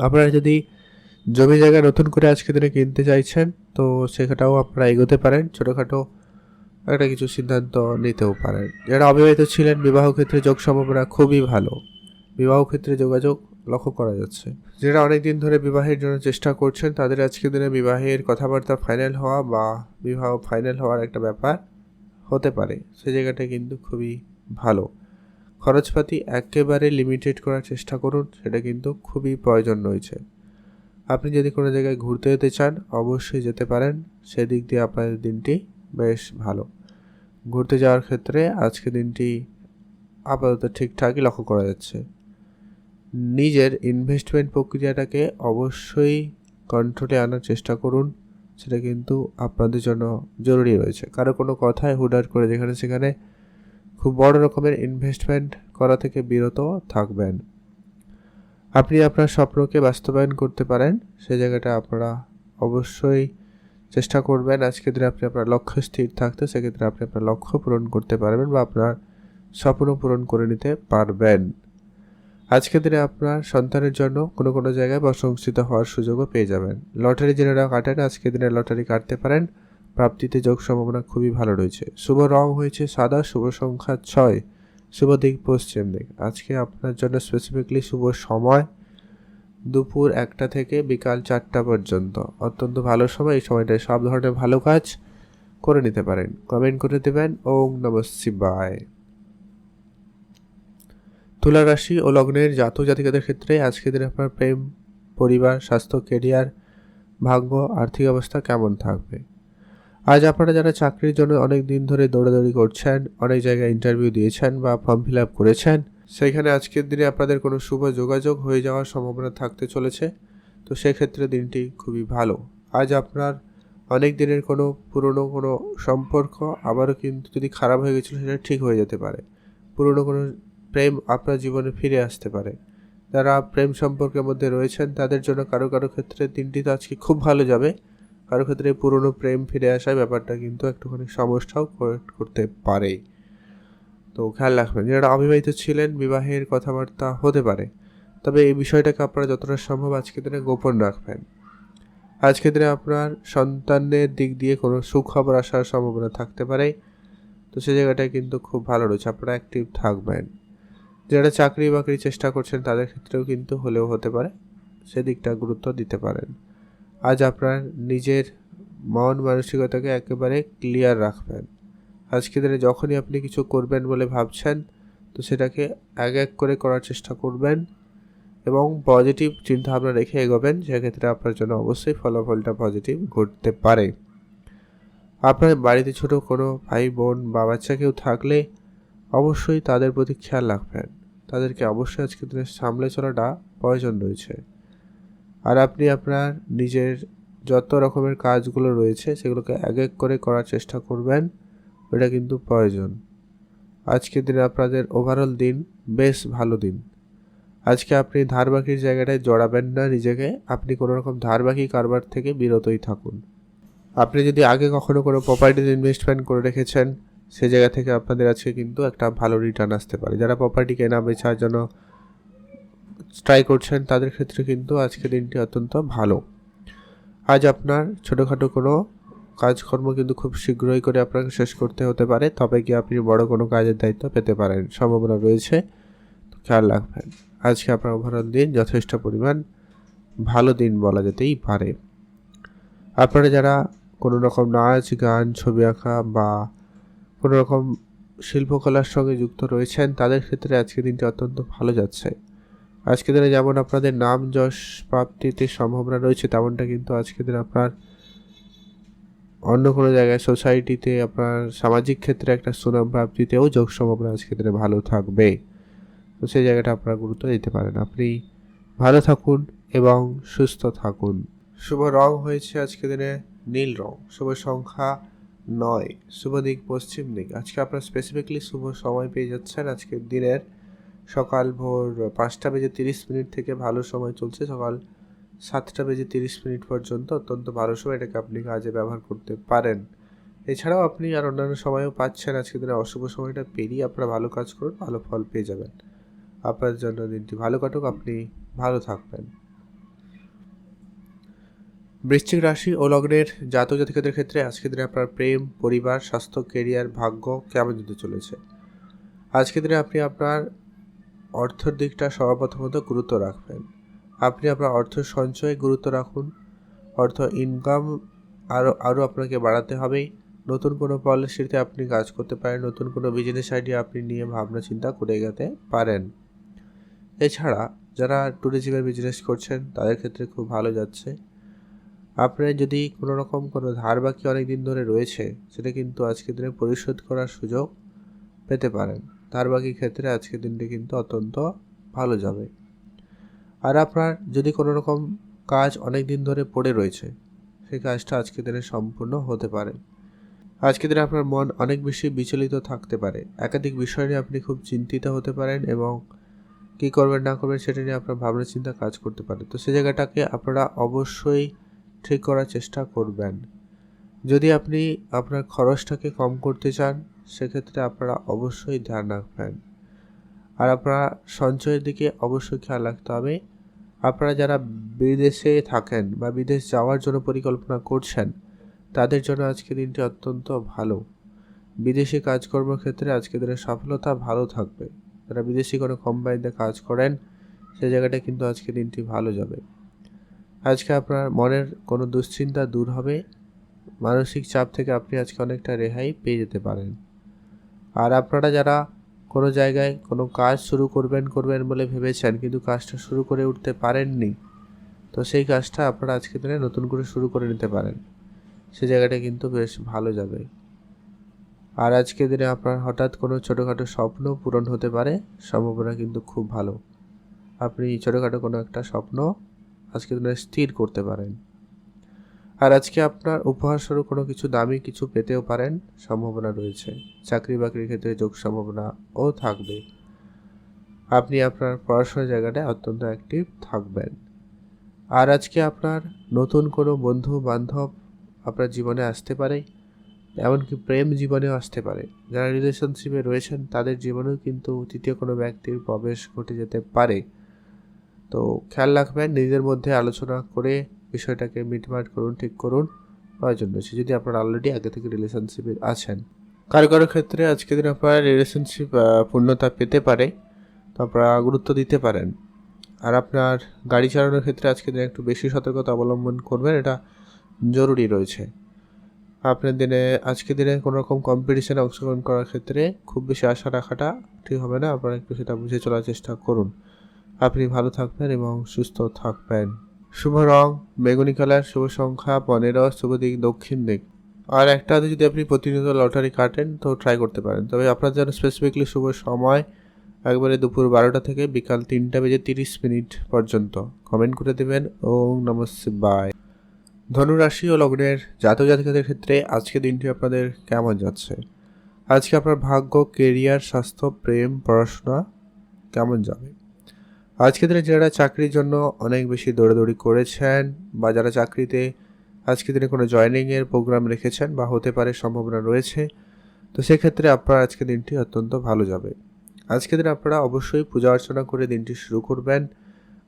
আপনারা যদি জমি জায়গা নতুন করে আজকে দিনে কিনতে চাইছেন, তো সেটাও আপনারা এগোতে পারেন। ছোটোখাটো একটা কিছু সিদ্ধান্ত নিতেও পারেন। যারা অবিবাহিত ছিলেন, বিবাহ ক্ষেত্রে যোগ সম্ভাবনা খুবই ভালো। বিবাহ ক্ষেত্রে যোগাযোগ লক্ষ্য করা যাচ্ছে। যারা অনেক দিন ধরে বিবাহের জন্য চেষ্টা করছেন, তাদের আজকের দিনে বিবাহের কথাবার্তা ফাইনাল হওয়া বা বিবাহ ফাইনাল হওয়ার একটা ব্যাপার হতে পারে, সে জায়গাটা কিন্তু খুবই ভালো। খরচপাতি একেবারে লিমিটেড করার চেষ্টা করুন, সেটা কিন্তু খুবই প্রয়োজন রয়েছে। আপনি যদি কোনো জায়গায় ঘুরতে যেতে চান, অবশ্যই যেতে পারেন, সেদিক দিয়ে আপনাদের দিনটি বেশ ভালো। ঘুরতে যাওয়ার ক্ষেত্রে আজকে দিনটি আপাতত ঠিকঠাকই লক্ষ্য করা যাচ্ছে। নিজের ইনভেস্টমেন্ট প্রক্রিয়াটাকে অবশ্যই কন্ট্রোলে আনার চেষ্টা করুন, সেটা কিন্তু আপনাদের জন্য জরুরি রয়েছে। কারো কোনো কথায় হুটহাট করে যেখানে সেখানে খুব বড় রকমের ইনভেস্টমেন্ট করা থেকে বিরত থাকবেন। আপনি আপনার স্বপ্নকে বাস্তবায়ন করতে পারেন, সে জায়গাটা আপনারা অবশ্যই চেষ্টা করবেন। আজকের দিনে আপনি আপনার লক্ষ্য স্থির থাকতে, সেক্ষেত্রে আপনি আপনার লক্ষ্য পূরণ করতে পারবেন বা আপনার স্বপ্ন পূরণ করে নিতে পারবেন। আজকের দিনে আপনার সন্তানের জন্য কোনো জায়গায় প্রশংসিত হওয়ার সুযোগও পেয়ে যাবেন। লটারি যারা কাটেন, আজকের দিনে লটারি কাটতে পারেন, প্রাপ্তিতে যোগ সম্ভাবনা খুবই ভালো রয়েছে। শুভ রং হয়েছে সাদা, শুভ সংখ্যা 6, শুভ দিক পশ্চিম দিক। আজকে আপনার জন্য স্পেসিফিকলি শুভ সময় দুপুর 1টা থেকে বিকাল 4টা পর্যন্ত, অত্যন্ত ভালো সময়। এই সময়টায় সব ধরনের ভালো কাজ করে নিতে পারেন। কমেন্ট করে দেবেন ওম নমঃ শিবায়। তুলা রাশি ও লগ্নের জাতক জাতিকাদের ক্ষেত্রে আজকের দিনে আপনার প্রেম, পরিবার, স্বাস্থ্য, কেরিয়ার, ভাগ্য, আর্থিক অবস্থা কেমন থাকবে। আজ আপনারা যারা চাকরির জন্য অনেক দিন ধরে দৌড়াদৌড়ি করছেন, অনেক জায়গায় ইন্টারভিউ দিয়েছেন বা ফর্ম ফিল আপ করেছেন, সেইখানে আজকের দিনে আপনাদের কোনো শুভ যোগাযোগ হয়ে যাওয়ার সম্ভাবনা থাকতে চলেছে, তো সেক্ষেত্রে দিনটি খুবই ভালো। আজ আপনার অনেক দিনের কোনো পুরনো কোনো সম্পর্ক আবারও কিন্তু যদি খারাপ হয়ে গেছিলো, সেটা ঠিক হয়ে যেতে পারে। পুরনো কোনো প্রেম আপনার জীবনে ফিরে আসতে পারে। যারা প্রেম সম্পর্কের মধ্যে রয়েছেন, তাদের জন্য কারো ক্ষেত্রে দিনটি তো আজকে খুব ভালো যাবে। কারো ক্ষেত্রে পুরনো প্রেম ফিরে আসার ব্যাপারটা কিন্তু একটুখানি সমস্যাও করতে পারে, তো খেয়াল রাখবেন। যারা অবিবাহিত ছিলেন, বিবাহের কথাবার্তা হতে পারে, তবে এই বিষয়টাকে আপনারা যতটা সম্ভব আজকের দিনে গোপন রাখবেন। আজকের দিনে আপনার সন্তানের দিক দিয়ে কোনো সুখবর আসার সম্ভাবনা থাকতে পারে, তো সে জায়গাটায় কিন্তু খুব ভালো রয়েছে, আপনারা অ্যাক্টিভ থাকবেন। যারা চাকরি বাকরির চেষ্টা করছেন, তাদের ক্ষেত্রেও কিন্তু হলেও হতে পারে, সেদিকটা গুরুত্ব দিতে পারেন। আজ আপনার নিজের মন মানসিকতাকে একেবারে ক্লিয়ার রাখবেন। আজকে দিনে যখনই আপনি কিছু করবেন বলে ভাবছেন, তো সেটাকে এক করে করার চেষ্টা করবেন এবং পজিটিভ চিন্তাভাবনা রেখে এগোবেন, সেক্ষেত্রে আপনার জন্য অবশ্যই ফলাফলটা পজিটিভ ঘটতে পারে। আপনার বাড়িতে ছোট কোনো ভাই বোন বা বাচ্চা কেউ থাকলে অবশ্যই তাদের প্রতি খেয়াল রাখবেন। তাদেরকে অবশ্যই আজকের দিনে সামলে চলাটা প্রয়োজন রয়েছে। আর আপনি আপনার নিজের যত রকমের কাজগুলো রয়েছে, সেগুলোকে এক করে করার চেষ্টা করবেন, এটা কিন্তু প্রয়োজন। আজকের দিনে আপনাদের ওভারঅল দিন বেশ ভালো দিন। আজকে আপনি ধারবাকির জায়গাটায় জড়াবেন না নিজেকে, আপনি কোনো রকম ধারবাকি কারবার থেকে বিরতই থাকুন। আপনি যদি আগে কখনো কোনো প্রপার্টিতে ইনভেস্টমেন্ট করে রেখেছেন, সে জায়গা থেকে আপনাদের আজকে কিন্তু একটা ভালো রিটার্ন আসতে পারে। যারা প্রপার্টি কেনা বেচার জন্য ট্রাই করছেন, তাদের ক্ষেত্রে কিন্তু আজকে দিনটি অত্যন্ত ভালো। আজ আপনার ছোটোখাটো কোনো কাজকর্ম কিন্তু খুব শীঘ্রই করে আপনাকে শেষ করতে হতে পারে, তবে কি আপনি বড় কোনো কাজের দায়িত্ব পেতে পারেন, সম্ভাবনা রয়েছে। তো খেয়াল রাখবেন। আজকে আপনার ওভারঅল দিন যথেষ্ট পরিমাণ ভালো দিন বলা যেতেই পারে। আপনারা যারা কোনো রকম নাচ, গান, ছবি আঁকা বা কোনো রকম শিল্পকলার সঙ্গে যুক্ত রয়েছেন, তাদের ক্ষেত্রে আজকের দিনটি অত্যন্ত ভালো যাচ্ছে। আজকের দিনে যেমন আপনাদের নাম যশ প্রাপ্তিতে সম্ভাবনা রয়েছে, তেমনটা কিন্তু আজকের দিনে আপনার অন্য কোনো জায়গায় সোসাইটিতে আপনার সামাজিক ক্ষেত্রে একটা সুনাম প্রাপ্তিতেও যোগ সম্ভাবনা আজকের দিনে ভালো থাকবে। তো সেই জায়গাটা আপনারা গুরুত্ব দিতে পারেন। আপনি ভালো থাকুন এবং সুস্থ থাকুন। শুভ রং হয়েছে আজকে দিনে নীল রং। শুভ সংখ্যা 9। শুভ দিক পশ্চিম দিক। আজকে আপনার স্পেসিফিকলি শুভ সময় পেয়ে যাচ্ছেন আজকের দিনের সকাল ভোর 5:30 থেকে ভালো সময় চলছে সকাল 7:30 পর্যন্ত। অত্যন্ত ভালো সময়, এটাকে আপনি কাজে ব্যবহার করতে পারেন। এছাড়াও আপনি আর অন্যান্য সময়ও পাচ্ছেন। আজকের দিনে অশুভ সময়টা পেরিয়ে আপনারা ভালো কাজ করুন, ভালো ফল পেয়ে যাবেন। আপনার জন্য দিনটি ভালো কাটুক, আপনি ভালো থাকবেন। বৃশ্চিক রাশি ও লগ্নের জাতক জাতিকাদের ক্ষেত্রে আজকের দিনে আপনার প্রেম, পরিবার, স্বাস্থ্য, কেরিয়ার, ভাগ্য কেমন যেতে চলেছে। আজকের দিনে আপনি আপনার অর্থের দিকটা সর্বপ্রথমত গুরুত্ব রাখবেন। আপনি আপনার অর্থ সঞ্চয়ে গুরুত্ব রাখুন। অর্থ ইনকাম আরও আপনাকে বাড়াতে হবে। নতুন কোনো পলিসিতে আপনি কাজ করতে পারেন। নতুন কোনো বিজনেস আইডিয়া আপনি নিয়ে ভাবনা চিন্তা করে এগাতে পারেন। এছাড়া যারা ট্যুরিজমের বিজনেস করছেন, তাদের ক্ষেত্রে খুব ভালো যাচ্ছে। আপনার যদি কোনো রকম কোনো ধার বাকি অনেক দিন ধরে রয়েছে, সেটা কিন্তু আজকের দিনে পরিশোধ করার সুযোগ পেতে পারেন। ধার বাকি ক্ষেত্রে আজকের দিনটি কিন্তু অত্যন্ত ভালো যাবে। আর আপনার যদি কোনো রকম কাজ অনেক দিন ধরে পড়ে রয়েছে, সেই কাজটা আজকের দিনে সম্পূর্ণ হতে পারে। আজকের দিনে আপনার মন অনেক বেশি বিচলিত থাকতে পারে। একাধিক বিষয় নিয়ে আপনি খুব চিন্তিত হতে পারেন এবং কী করবেন না করবেন সেটা নিয়ে আপনার ভাবনা চিন্তা কাজ করতে পারে। তো সেই জায়গাটাকে আপনারা অবশ্যই ঠিক করার চেষ্টা করবেন। যদি আপনি আপনার খরচটাকে কম করতে চান, সেক্ষেত্রে আপনারা অবশ্যই ধ্যান রাখবেন। আর আপনারা সঞ্চয়ের দিকে অবশ্যই খেয়াল রাখতে হবে। আপনারা যারা বিদেশে থাকেন বা বিদেশ যাওয়ার জন্য পরিকল্পনা করছেন, তাদের জন্য আজকের দিনটি অত্যন্ত ভালো। বিদেশি কাজকর্মের ক্ষেত্রে আজকের দিনের সফলতা ভালো থাকবে। যারা বিদেশি কোনো কোম্পানিতে কাজ করেন, সেই জায়গাটা কিন্তু আজকের দিনটি ভালো যাবে। আজকে আপনার মনের কোনো দুশ্চিন্তা দূর হবে। মানসিক চাপ থেকে আপনি আজকে অনেকটা রেহাই পেয়ে যেতে পারেন। আর আপনারা যারা কোনো জায়গায় কোনো কাজ শুরু করবেন বলে ভেবেছেন, কিন্তু কাজটা শুরু করে উঠতে পারেননি, তো সেই কাজটা আপনারা আজকের দিনে নতুন করে শুরু করে নিতে পারেন। সেই জায়গাটা কিন্তু বেশ ভালো যাবে। আর আজকের দিনে আপনার হঠাৎ কোনো ছোটোখাটো স্বপ্ন পূরণ হতে পারে, সম্ভাবনা কিন্তু খুব ভালো। আপনি ছোটোখাটো কোনো একটা স্বপ্ন আজকের দিনে স্থির করতে পারেন। আর আজকে আপনার উপহারস্বরূপ কোনো কিছু দামি কিছু পেতেও পারেন, সম্ভাবনা রয়েছে। চাকরি বাকরির ক্ষেত্রে যোগ সম্ভাবনাও থাকবে। আপনি আপনার পড়াশোনার জায়গাটায় অত্যন্ত অ্যাক্টিভ থাকবেন। আর আজকে আপনার নতুন কোনো বন্ধু বান্ধব আপনার জীবনে আসতে পারে, এমনকি প্রেম জীবনেও আসতে পারে। যারা রিলেশনশিপে রয়েছেন, তাদের জীবনেও কিন্তু তৃতীয় কোনো ব্যক্তির প্রবেশ ঘটে যেতে পারে। তো খেয়াল রাখবেন, নিজের মধ্যে আলোচনা করে বিষয়টাকে মিটমাট করুন, ঠিক করুন প্রয়োজন রয়েছে, যদি আপনারা অলরেডি আগে থেকে রিলেশনশিপে আছেন। কারো কারো ক্ষেত্রে আজকের দিন আপনার রিলেশনশিপ পূর্ণতা পেতে পারে, তো আপনারা গুরুত্ব দিতে পারেন। আর আপনার গাড়ি চালানোর ক্ষেত্রে আজকের দিনে একটু বেশি সতর্কতা অবলম্বন করবেন, এটা জরুরি রয়েছে। আপনার দিনে আজকের দিনে কোনো রকম কম্পিটিশানে অংশগ্রহণ করার ক্ষেত্রে খুব বেশি আশা রাখাটা ঠিক হবে না। আপনারা একটু সেটা বুঝে চলার চেষ্টা করুন। আপনি ভালো থাকবেন এবং সুস্থ থাকবেন। শুভ রং বেগুনি কালার। শুভ সংখ্যা 15। শুভ দিক দক্ষিণ দিক। আর একটা যদি আপনি প্রতিনিয়ত লটারি কাটেন, তো ট্রাই করতে পারেন। তবে আপনার জন্য স্পেসিফিকলি শুভ সময় একবারে দুপুর 12টা থেকে বিকাল 3:30 পর্যন্ত। কমেন্ট করে দেবেন। ওম নমঃ শিবায়। ধনুরাশি ও লগ্নের জাতক জাতিকাদের ক্ষেত্রে আজকে দিনটি আপনাদের কেমন যাচ্ছে। আজকে আপনার ভাগ্য, কেরিয়ার, স্বাস্থ্য, প্রেম, পড়াশোনা কেমন যাবে। আজকে দিনে যারা চাকরির জন্য অনেক বেশি দৌড়াদৌড়ি করেছেন, বা যারা চাকরিতে আজকে দিনে কোনো জয়েনিংয়ের প্রোগ্রাম রেখেছেন বা হতে পারে সম্ভাবনা রয়েছে, তো সেক্ষেত্রে আপনার আজকে দিনটি অত্যন্ত ভালো যাবে। আজকে দিনে আপনারা অবশ্যই পূজা অর্চনা করে দিনটি শুরু করবেন।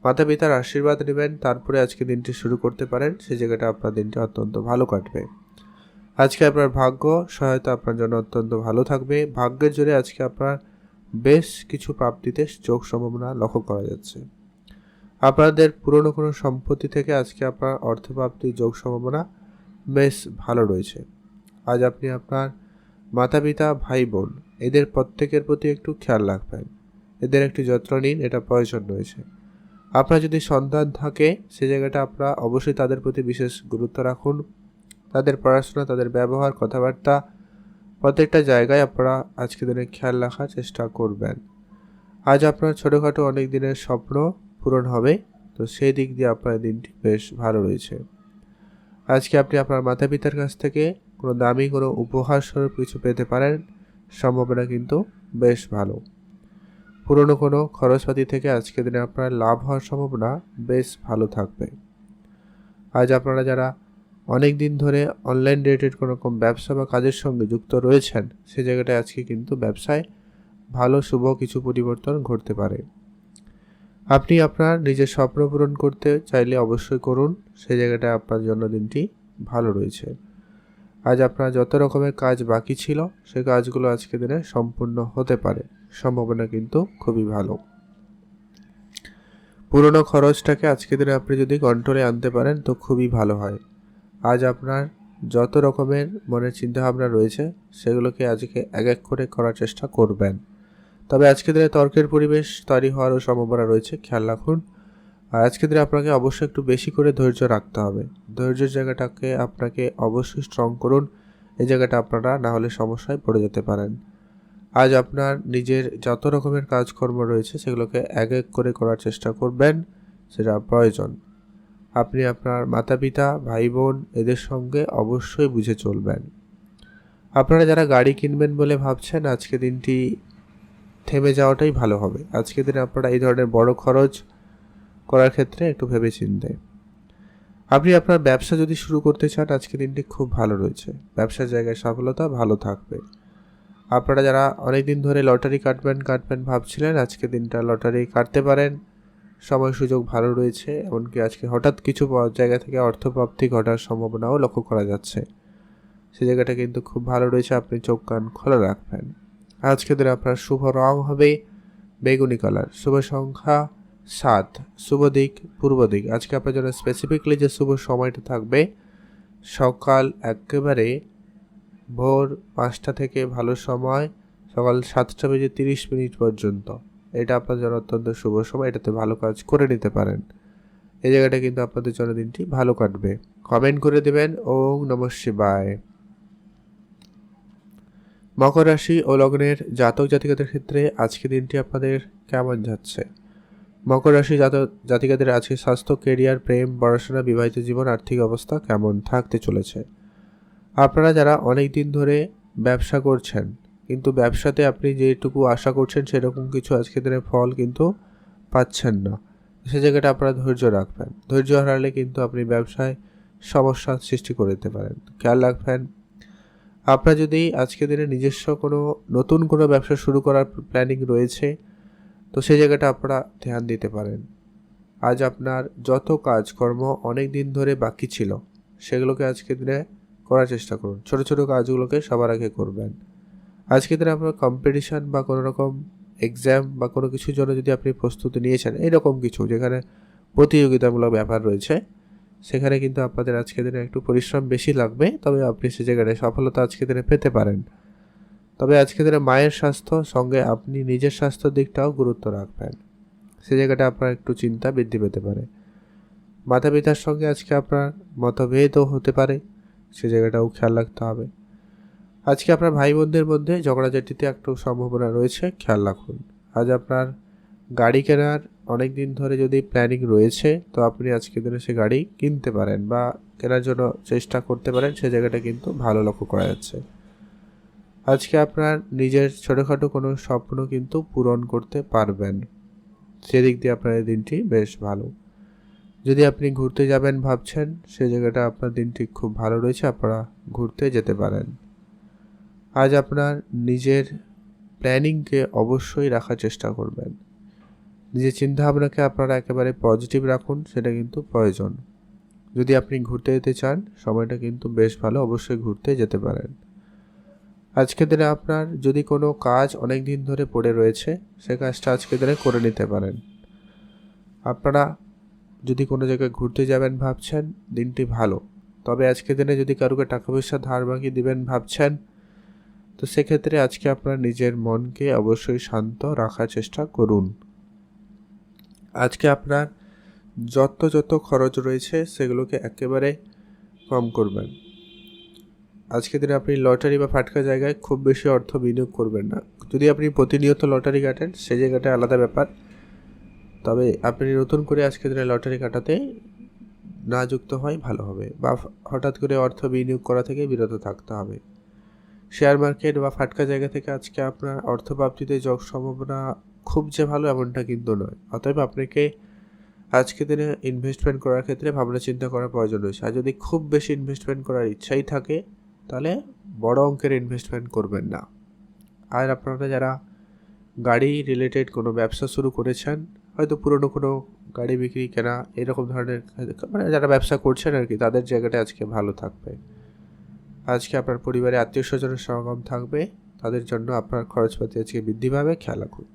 মাতা পিতার আশীর্বাদ নেবেন, তারপরে আজকে দিনটি শুরু করতে পারেন। সেই জায়গাটা আপনার দিনটি অত্যন্ত ভালো কাটবে। আজকে আপনার ভাগ্য সহায়তা আপনার জন্য অত্যন্ত ভালো থাকবে। ভাগ্যের জোরে আজকে আপনার বেশ কিছু প্রাপ্তিতে যোগ সম্ভাবনা লক্ষ্য করা যাচ্ছে। আপনাদের পুরনো কোনো সম্পত্তি থেকে আজকে আপনার অর্থপ্রাপ্তির যোগ সম্ভাবনা বেশ ভালো রয়েছে। আজ আপনি আপনার মাতা পিতা, ভাই বোন এদের প্রত্যেকের প্রতি একটু খেয়াল রাখবেন, এদের একটু যত্ন নিন, এটা প্রয়োজন রয়েছে। আপনার যদি সন্তান থাকে সে জায়গাটা আপনারা অবশ্যই তাদের প্রতি বিশেষ গুরুত্ব রাখুন। তাদের পড়াশোনা, তাদের ব্যবহার, কথাবার্তা প্রত্যেকটা জায়গায় আপনারা আজকে দিনে খেয়াল রাখার চেষ্টা করবেন। আজ আপনার ছোটোখাটো অনেক দিনের স্বপ্ন পূরণ হবে, তো সেই দিক দিয়ে আপনার দিনটি বেশ ভালো রয়েছে। আজকে আপনি আপনার মাতা পিতার কাছ থেকে কোনো দামি কোনো উপহার স্বরূপ কিছু পেতে পারেন, সম্ভাবনা কিন্তু বেশ ভালো। পুরনো কোনো খরচপাতি থেকে আজকে দিনে আপনার লাভ হওয়ার সম্ভাবনা বেশ ভালো থাকবে। আজ আপনারা যারা অনেক দিন ধরে অনলাইন রিলেটেড কোনো রকম ব্যবসা বা কাজের সঙ্গে যুক্ত রয়েছেন, সে জায়গাটায় আজকে কিন্তু ব্যবসায় ভালো শুভ কিছু পরিবর্তন ঘটতে পারে। আপনি আপনার নিজের স্বপ্ন পূরণ করতে চাইলে অবশ্যই করুন, সেই জায়গাটায় আপনার জন্য দিনটি ভালো রয়েছে। আজ আপনার যত রকমের কাজ বাকি ছিল সেই কাজগুলো আজকে দিনে সম্পূর্ণ হতে পারে, সম্ভাবনা কিন্তু খুবই ভালো। পুরনো খরচটাকে আজকে দিনে আপনি যদি কন্ট্রোলে আনতে পারেন তো খুবই ভালো হয়। আজ আপনার যত রকমের মনের চিন্তাভাবনা রয়েছে সেগুলোকে আজকে এক এক করে করার চেষ্টা করবেন। তবে আজকে দিনে তর্কের পরিবেশ তৈরি হওয়ারও সম্ভাবনা রয়েছে, খেয়াল রাখুন। আর আজকে দিনে আপনাকে অবশ্যই একটু বেশি করে ধৈর্য রাখতে হবে। ধৈর্যের জায়গাটাকে আপনাকে অবশ্যই স্ট্রং করুন, এই জায়গাটা আপনারা না হলে সমস্যায় পড়ে যেতে পারেন। আজ আপনার নিজের যত রকমের কাজকর্ম রয়েছে সেগুলোকে এক এক করে করার চেষ্টা করবেন, সেটা প্রয়োজন। আপনি আপনার মাতা পিতা, ভাই বোন এদের সঙ্গে অবশ্যই বুঝে চলবেন। আপনারা যারা গাড়ি কিনবেন বলে ভাবছেন, আজকে দিনটি থেমে যাওয়াটাই ভালো হবে। আজকে দিনে আপনারা এই ধরনের বড় খরচ করার ক্ষেত্রে একটু ভেবেচিন্তে। আপনি আপনার ব্যবসা যদি শুরু করতে চান, আজকে দিনটি খুব ভালো রয়েছে। ব্যবসার জায়গায় সফলতা ভালো থাকবে। আপনারা যারা অনেক দিন ধরে লটারি কাটবেন ভাবছিলেন, আজকে দিনটা লটারি কাটতে পারেন, সময় সুযোগ ভালো রয়েছে। এমনকি আজকে হঠাৎ কিছু জায়গা থেকে অর্থপ্রাপ্তি ঘটার সম্ভাবনাও লক্ষ্য করা যাচ্ছে, সে জায়গাটা কিন্তু খুব ভালো রয়েছে। আপনি চোখ কান খোলা রাখবেন। আজকে দিনে আপনার শুভ রং হবে বেগুনি কালার, শুভ সংখ্যা 7, শুভ দিক পূর্ব দিক। আজকে আপনার জন্য স্পেসিফিকলি যে শুভ সময়টা থাকবে সকাল একেবারে ভোর 5টা থেকে ভালো সময় সকাল 7:30 পর্যন্ত, এটা আপনার জন্য অত্যন্ত শুভ সময়। এটাতে ভালো কাজ করে নিতে পারেন। এই জায়গাটা কিন্তু আপনাদের জন্য দিনটি ভালো কাটবে। কমেন্ট করে দেবেন ওম নমঃ শিবায়। মকর রাশি ও লগ্নের জাতক জাতিকাদের ক্ষেত্রে আজকে দিনটি আপনাদের কেমন যাচ্ছে? মকর রাশি জাতিকাদের আজকে স্বাস্থ্য, কেরিয়ার, প্রেম, পড়াশোনা, বিবাহিত জীবন, আর্থিক অবস্থা কেমন থাকতে চলেছে? আপনারা যারা অনেক দিন ধরে ব্যবসা করছেন কিন্তু ব্যবসাতে আপনি যেটুকু আশা করছেন সেরকম কিছু আজকে দিনের ফল কিন্তু পাচ্ছেন না, সে জায়গাটা আপনারা ধৈর্য রাখবেন। ধৈর্য হারালে কিন্তু আপনি ব্যবসায় সমস্যার সৃষ্টি করে দিতে পারেন, খেয়াল রাখবেন। আপনার যদি আজকে দিনে নিজস্ব কোনো নতুন কোনো ব্যবসা শুরু করার প্ল্যানিং রয়েছে তো সেই জায়গাটা আপনারা ধ্যান দিতে পারেন। আজ আপনার যত কাজকর্ম অনেক দিন ধরে বাকি ছিল সেগুলোকে আজকে দিনে করার চেষ্টা করুন। ছোট ছোট কাজগুলোকে সবার আগে করবেন। আজকে দিনে আপনার কম্পিটিশান বা কোনো রকম এক্সাম বা কোনো কিছুর জন্য যদি আপনি প্রস্তুতি নিয়েছেন, এরকম কিছু যেখানে প্রতিযোগিতামূলক ব্যাপার রয়েছে, সেখানে কিন্তু আপনাদের আজকে দিনে একটু পরিশ্রম বেশি লাগবে, তবে আপনি সে জায়গায় সফলতা আজকে দিনে পেতে পারেন। তবে আজকে দিনে মায়ের স্বাস্থ্য সঙ্গে আপনি নিজের স্বাস্থ্যের দিকটাও গুরুত্ব রাখবেন, সে জায়গাটা আপনার একটু চিন্তা বৃদ্ধি পেতে পারে। মাতা পিতার সঙ্গে আজকে আপনার মতভেদও হতে পারে, সে জায়গাটাও খেয়াল রাখতে হবে। আজকে আপনার ভাই বোনদের মধ্যে ঝগড়াঝাটিতে একটু সম্ভাবনা রয়েছে, খেয়াল রাখুন। আজ আপনার গাড়ি কেনার অনেক দিন ধরে যদি প্ল্যানিং রয়েছে তো আপনি আজকে দিনে সে গাড়ি কিনতে পারেন বা কেনার জন্য চেষ্টা করতে পারেন, সে জায়গাটা কিন্তু ভালো লক্ষ্য করা যাচ্ছে। আজকে আপনার নিজের ছোটোখাটো কোনো স্বপ্ন কিন্তু পূরণ করতে পারবেন, সেদিক দিয়ে আপনার এই দিনটি বেশ ভালো। যদি আপনি ঘুরতে যাবেন ভাবছেন, সে জায়গাটা আপনার দিনটি খুব ভালো রয়েছে, আপনারা ঘুরতে যেতে পারেন। আজ আপনার নিজের প্ল্যানিংকে অবশ্যই রাখার চেষ্টা করবেন। নিজের চিন্তাভাবনাকে আপনারা একেবারে পজিটিভ রাখুন, সেটা কিন্তু প্রয়োজন। যদি আপনি ঘুরতে যেতে চান, সময়টা কিন্তু বেশ ভালো, অবশ্যই ঘুরতে যেতে পারেন। আজকের দিনে আপনার যদি কোনো কাজ অনেক দিন ধরে পড়ে রয়েছে, সে কাজটা আজকের দিনে করে নিতে পারেন। আপনারা যদি কোনো জায়গায় ঘুরতে যাবেন ভাবছেন, দিনটি ভালো। তবে আজকের দিনে যদি কারোকে টাকা পয়সা ধার বাকি দিবেন ভাবছেন, তো সেক্ষেত্রে আজকে আপনার নিজের মনকে অবশ্যই শান্ত রাখার চেষ্টা করুন। আজকে আপনার যত খরচ রয়েছে সেগুলোকে একেবারে কম করবেন। আজকের দিনে আপনি লটারি বা ফাটকা জায়গায় খুব বেশি অর্থ বিনিয়োগ করবেন না। যদি আপনি প্রতিনিয়ত লটারি কাটেন, সেই জায়গাটা আলাদা ব্যাপার। তবে আপনি নতুন করে আজকের দিনে লটারি কাটাতে না যুক্ত হয় ভালো হবে, বা হঠাৎ করে অর্থ বিনিয়োগ করা থেকে বিরত থাকতে হবে। শেয়ার মার্কেট বা ফাটকা জায়গা থেকে আজকে আপনার অর্থ প্রাপ্তিতে সম্ভাবনা খুব যে ভালো এমনটা কিন্তু নয়। অতএব আপনাকে আজকের দিনে ইনভেস্টমেন্ট করার ক্ষেত্রে ভাবনা চিন্তা করার প্রয়োজন রয়েছে। আর যদি খুব বেশি ইনভেস্টমেন্ট করার ইচ্ছাই থাকে, তাহলে বড় অঙ্কের ইনভেস্টমেন্ট করবেন না। আর আপনারা যারা গাড়ি রিলেটেড কোনো ব্যবসা শুরু করেছেন, হয়তো পুরনো কোনো গাড়ি বিক্রি কেনা এরকম ধরনের, মানে যারা ব্যবসা করছেন আর কি, তাদের জায়গাটা আজকে ভালো থাকবে। আজকে আপনার পরিবারে আত্মীয় স্বজনের সমাগম থাকবে, তাদের জন্য আপনার খরচপাতি আজকে বৃদ্ধি পাবে, খেয়াল রাখুন।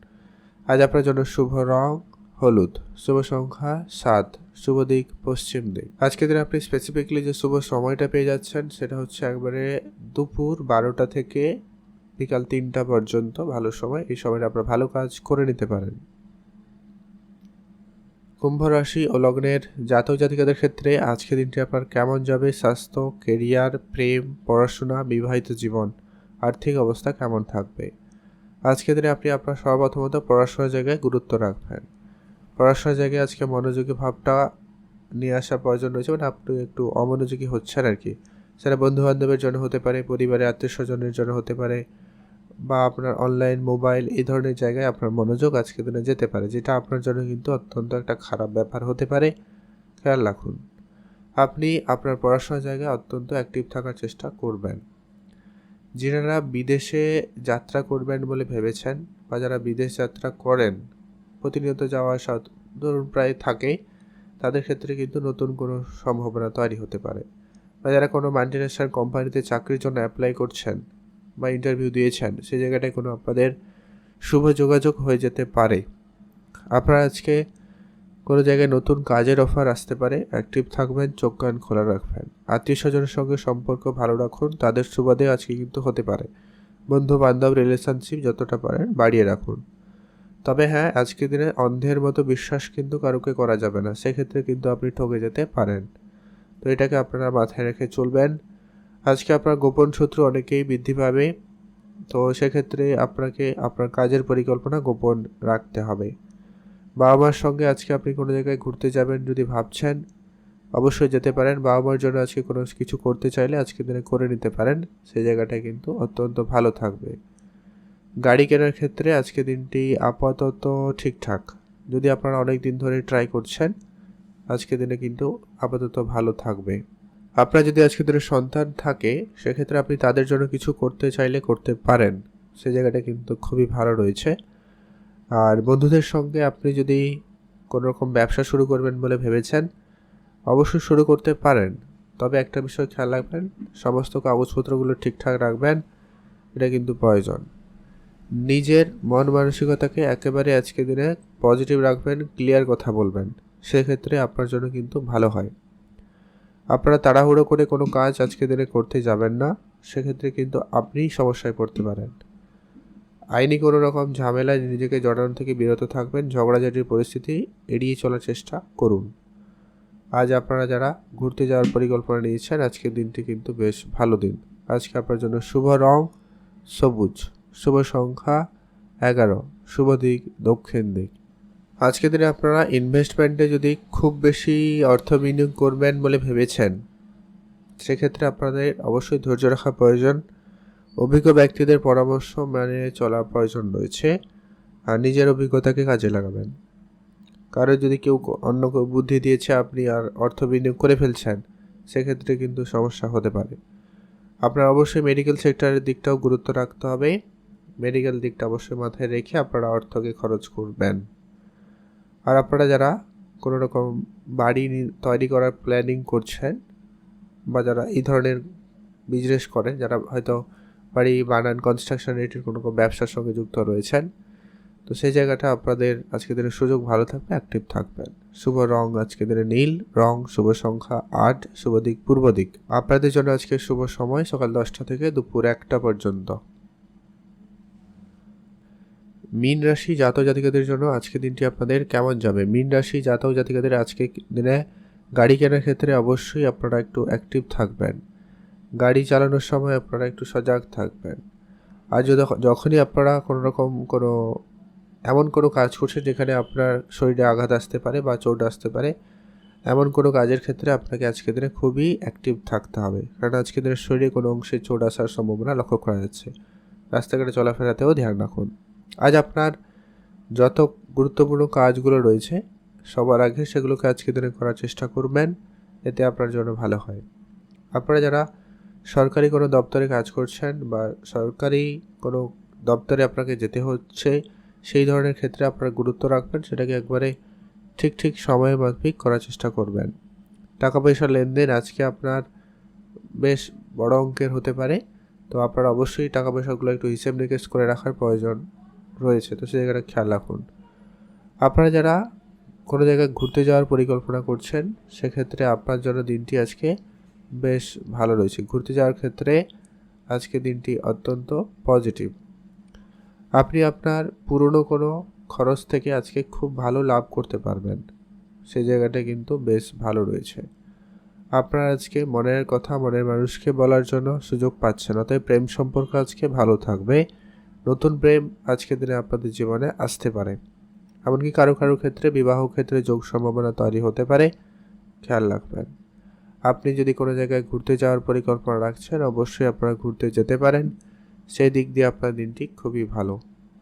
আজ আপনার জন্য শুভ রং হলুদ, শুভ সংখ্যা 7, শুভ দিক পশ্চিম দিক। আজকের দিনে আপনি স্পেসিফিকলি যে শুভ সময়টা পেয়ে যাচ্ছেন, সেটা হচ্ছে একবারে দুপুর 12টা থেকে বিকাল 3টা পর্যন্ত ভালো সময়। এই সময়টা আপনারা ভালো কাজ করে নিতে পারেন। কুম্ভ রাশি ও লগ্নের জাতক জাতিকাদের ক্ষেত্রে আজকে দিনটি আপনার কেমন যাবে? স্বাস্থ্য, কেরিয়ার, প্রেম, পড়াশোনা, বিবাহিত জীবন, আর্থিক অবস্থা কেমন থাকবে? আজকের দিনে আপনি আপনার সর্বপ্রথমত পড়াশোনার জায়গায় গুরুত্ব রাখবেন। পড়াশোনার জায়গায় আজকে মনোযোগী ভাবটা নিয়ে আসার প্রয়োজন রয়েছে, মানে আপনি একটু অমনোযোগী হচ্ছেন আর কি। সেটা বন্ধুবান্ধবের জন্য হতে পারে, পরিবারের আত্মীয় স্বজনের জন্য হতে পারে, বা আপনার অনলাইন মোবাইল এই ধরনের জায়গায় আপনার মনোযোগ আজকের দিনে যেতে পারে, যেটা আপনার জন্য কিন্তু অত্যন্ত একটা খারাপ ব্যাপার হতে পারে, খেয়াল রাখুন। আপনি আপনার পড়াশোনার জায়গায় অত্যন্ত অ্যাক্টিভ থাকার চেষ্টা করবেন। যারা বিদেশে যাত্রা করবেন বলে ভেবেছেন, বা যারা বিদেশ যাত্রা করেন, প্রতিনিয়ত যাওয়া আসা ধরুন প্রায় থাকে, তাদের ক্ষেত্রে কিন্তু নতুন কোনো সম্ভাবনা তৈরি হতে পারে। বা যারা কোনো মাল্টিন্যাশনাল কোম্পানিতে চাকরির জন্য অ্যাপ্লাই করছেন বা ইন্টারভিউ দিয়েছেন, সেই জায়গাটায় কোনো আপনাদের শুভ যোগাযোগ হয়ে যেতে পারে। আপনারা আজকে কোনো জায়গায় নতুন কাজের অফার আসতে পারে, অ্যাক্টিভ থাকবেন, চোখ কান খোলা রাখবেন। আত্মীয় স্বজনের সঙ্গে সম্পর্ক ভালো রাখুন, তাদের সুবাদে আজকে কিন্তু হতে পারে। বন্ধু বান্ধব রিলেশনশিপ যতটা পারেন বাড়িয়ে রাখুন। তবে হ্যাঁ, আজকের দিনে অন্ধের মতো বিশ্বাস কিন্তু কারোকে করা যাবে না, সেক্ষেত্রে কিন্তু আপনি ঠকে যেতে পারেন। তো এটাকে আপনারা মাথায় রেখে চলবেন। আজকে আপনার গোপন শত্রু অনেকেই বৃদ্ধি পাবে, তো সেক্ষেত্রে আপনাকে আপনার কাজের পরিকল্পনা গোপন রাখতে হবে। বাবা মার সঙ্গে আজকে আপনি কোনো জায়গায় ঘুরতে যাবেন যদি ভাবছেন, অবশ্যই যেতে পারেন। বাবা মার জন্য আজকে কোনো কিছু করতে চাইলে আজকের দিনে করে নিতে পারেন, সেই জায়গাটা কিন্তু অত্যন্ত ভালো থাকবে। গাড়ি কেনার ক্ষেত্রে আজকে দিনটি আপাতত ঠিকঠাক। যদি আপনারা অনেক দিন ধরে ট্রাই করছেন, আজকের দিনে কিন্তু আপাতত ভালো থাকবে। আপনার যদি আজকের দিনে সন্তান থাকে, সেক্ষেত্রে আপনি তাদের জন্য কিছু করতে চাইলে করতে পারেন, সে জায়গাটা কিন্তু খুবই ভালো রয়েছে। আর বন্ধুদের সঙ্গে আপনি যদি কোনো রকম ব্যবসা শুরু করবেন বলে ভেবেছেন, অবশ্যই শুরু করতে পারেন। তবে একটা বিষয় খেয়াল রাখবেন, সমস্ত কাগজপত্রগুলো ঠিকঠাক রাখবেন, এটা কিন্তু প্রয়োজন। নিজের মন মানসিকতাকে একেবারে আজকের দিনে পজিটিভ রাখবেন, ক্লিয়ার কথা বলবেন, সেক্ষেত্রে আপনার জন্য কিন্তু ভালো হয়। আপনারা তাড়াহুড়ো করে কোনো কাজ আজকের দিনে করতে যাবেন না, সেক্ষেত্রে কিন্তু আপনিই সমস্যায় পড়তে পারেন। আইনি কোনো রকম ঝামেলায় নিজেকে জড়ানো থেকে বিরত থাকবেন, ঝগড়াঝাটির পরিস্থিতি এড়িয়ে চলার চেষ্টা করুন। আজ আপনারা যারা ঘুরতে যাওয়ার পরিকল্পনা নিয়েছেন, আজকের দিনটি কিন্তু বেশ ভালো দিন। আজকে আপনার জন্য শুভ রং সবুজ, শুভ সংখ্যা 11, শুভ দিক দক্ষিণ দিক। আজকের দিনে আপনারা ইনভেস্টমেন্টে যদি খুব বেশি অর্থ বিনিয়োগ করবেন বলে ভেবেছেন, সেক্ষেত্রে আপনাদের অবশ্যই ধৈর্য রাখা প্রয়োজন। অভিজ্ঞ ব্যক্তিদের পরামর্শ মেনে চলা প্রয়োজন রয়েছে, আর নিজের অভিজ্ঞতাকে কাজে লাগাবেন। কারো যদি কেউ অন্য কেউ বুদ্ধি দিয়েছে, আপনি আর অর্থ বিনিয়োগ করে ফেলছেন, সেক্ষেত্রে কিন্তু সমস্যা হতে পারে। আপনার অবশ্যই মেডিকেল সেক্টরের দিকটাও গুরুত্ব রাখতে হবে। মেডিকেল দিকটা অবশ্যই মাথায় রেখে আপনারা অর্থকে খরচ করবেন। আর আপনারা যারা কোনো রকম বাড়ি তৈরি করার প্ল্যানিং করছেন বা যারা এই ধরনের বিজনেস করেন, যারা হয়তো বাড়ি বানান, কনস্ট্রাকশন রিলেটেড কোনো ব্যবসার সঙ্গে যুক্ত রয়েছেন, তো সেই জায়গাটা আপনাদের আজকে দিনের সুযোগ ভালো থাকবে, অ্যাক্টিভ থাকবেন। শুভ রং আজকে দিনে নীল রং, শুভ সংখ্যা 8, শুভ দিক পূর্ব দিক। আপনাদের জন্য আজকে শুভ সময় সকাল 10টা থেকে দুপুর 1টা পর্যন্ত। মীন রাশি জাতক জাতিকাদের জন্য আজকে দিনটি আপনাদের কেমন যাবে? মীন রাশি জাতক জাতিকাদের আজকে দিনে গাড়ি কেনার ক্ষেত্রে অবশ্যই আপনারা একটু অ্যাক্টিভ থাকবেন। গাড়ি চালানোর সময় আপনারা একটু সজাগ থাকবেন। আর যখনই আপনারা এমন কোনো কাজ করছেন যেখানে আপনার শরীরে আঘাত আসতে পারে বা চোট আসতে পারে, এমন কোনো কাজের ক্ষেত্রে আপনাকে আজকের দিনে খুবই অ্যাক্টিভ থাকতে হবে, কারণ আজকের দিনের শরীরে কোনো অংশে চোট আসার সম্ভাবনা লক্ষ্য করা যাচ্ছে। রাস্তাঘাটে চলাফেরাতেও ধ্যান রাখুন। আজ আপনার যত গুরুত্বপূর্ণ কাজগুলো রয়েছে সবার আগে সেগুলোকে আজকের দিনে করার চেষ্টা করবেন, এতে আপনার জন্য ভালো হয়। আপনারা যারা সরকারি কোনো দপ্তরে কাজ করছেন বা সরকারি কোনো দপ্তরে আপনাকে যেতে হচ্ছে, সেই ধরনের ক্ষেত্রে আপনারা গুরুত্ব রাখবেন, সেটাকে একবারে ঠিক সময় মাফিক করার চেষ্টা করবেন। টাকা পয়সার লেনদেন আজকে আপনার বেশ বড় অঙ্কের হতে পারে, তো আপনারা অবশ্যই টাকা পয়সাগুলো একটু হিসেব নিকেশ করে রাখার প্রয়োজন রয়েছে, তো সেই জায়গাটা খেয়াল রাখুন। আপনারা যারা কোনো জায়গায় ঘুরতে যাওয়ার পরিকল্পনা করছেন, সেক্ষেত্রে আপনার জন্য দিনটি আজকে বেশ ভালো রয়েছে। ঘুরতে যাওয়ার ক্ষেত্রে আজকে দিনটি অত্যন্ত পজিটিভ। আপনি আপনার পুরনো কোনো খরচ থেকে আজকে খুব ভালো লাভ করতে পারবেন, সেই জায়গাটা কিন্তু বেশ ভালো রয়েছে। আপনার আজকে মনের কথা মনের মানুষকে বলার জন্য সুযোগ পাচ্ছেন, অতএব প্রেম সম্পর্ক আজকে ভালো থাকবে। নতুন প্রেম আজকের দিনে আপনাদের জীবনে আসতে পারে, এমনকি কারো ক্ষেত্রে বিবাহ ক্ষেত্রে যোগ সম্ভাবনা তৈরি হতে পারে, খেয়াল রাখবেন। আপনি যদি কোনো জায়গায় ঘুরতে যাওয়ার পরিকল্পনা রাখছেন, অবশ্যই আপনারা ঘুরতে যেতে পারেন, সেই দিক দিয়ে আপনার দিনটি খুবই ভালো।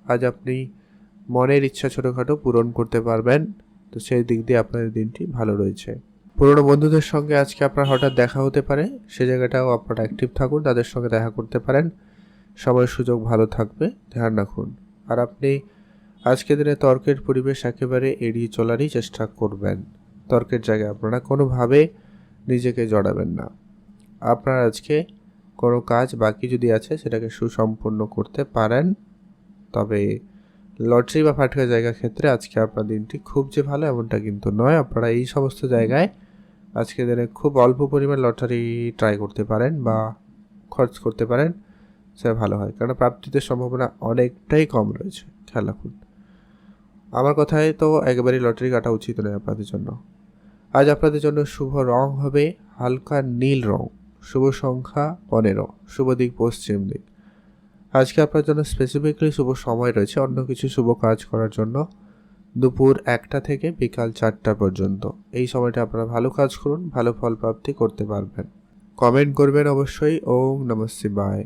আজ আপনি মনের ইচ্ছা ছোটোখাটো পূরণ করতে পারবেন, তো সেই দিক দিয়ে আপনাদের দিনটি ভালো রয়েছে। পুরনো বন্ধুদের সঙ্গে আজকে আপনার হঠাৎ দেখা হতে পারে, সে জায়গাটাও আপনারা অ্যাক্টিভ থাকুন, তাদের সঙ্গে দেখা করতে পারেন, সময়ের সুযোগ ভালো থাকবে, ধ্যান রাখুন। আর আপনি আজকের দিনে তর্কের পরিবেশ একেবারে এড়িয়ে চলারই চেষ্টা করবেন। তর্কের জায়গায় আপনারা কোনোভাবে নিজেকে জড়াবেন না। আপনার আজকে কোনো কাজ বাকি যদি আছে সেটাকে সুসম্পন্ন করতে পারেন, তবে লটারি বা ফাটকা জায়গার ক্ষেত্রে আজকে আপনার দিনটি খুব যে ভালো এমনটা কিন্তু নয়। আপনারা এই সমস্ত জায়গায় আজকের দিনে খুব অল্প পরিমাণ লটারি ট্রাই করতে পারেন বা খরচ করতে পারেন, সেটা ভালো হয়, কারণ প্রাপ্তিতে সম্ভাবনা অনেকটাই কম রয়েছে, খেয়াল রাখুন। আমার কথায় তো একেবারেই লটারি কাটা উচিত নয় আপনাদের জন্য। আজ আপনাদের জন্য শুভ রং হবে হালকা নীল রং, শুভ সংখ্যা 15, শুভ দিক পশ্চিম দিক। আজকে আপনার জন্য স্পেসিফিকলি শুভ সময় রয়েছে অন্য কিছু শুভ কাজ করার জন্য দুপুর 1টা থেকে বিকাল 4টা পর্যন্ত। এই সময়টা আপনারা ভালো কাজ করুন, ভালো ফল প্রাপ্তি করতে পারবেন। কমেন্ট করবেন অবশ্যই। ওম নমঃ শিবায়।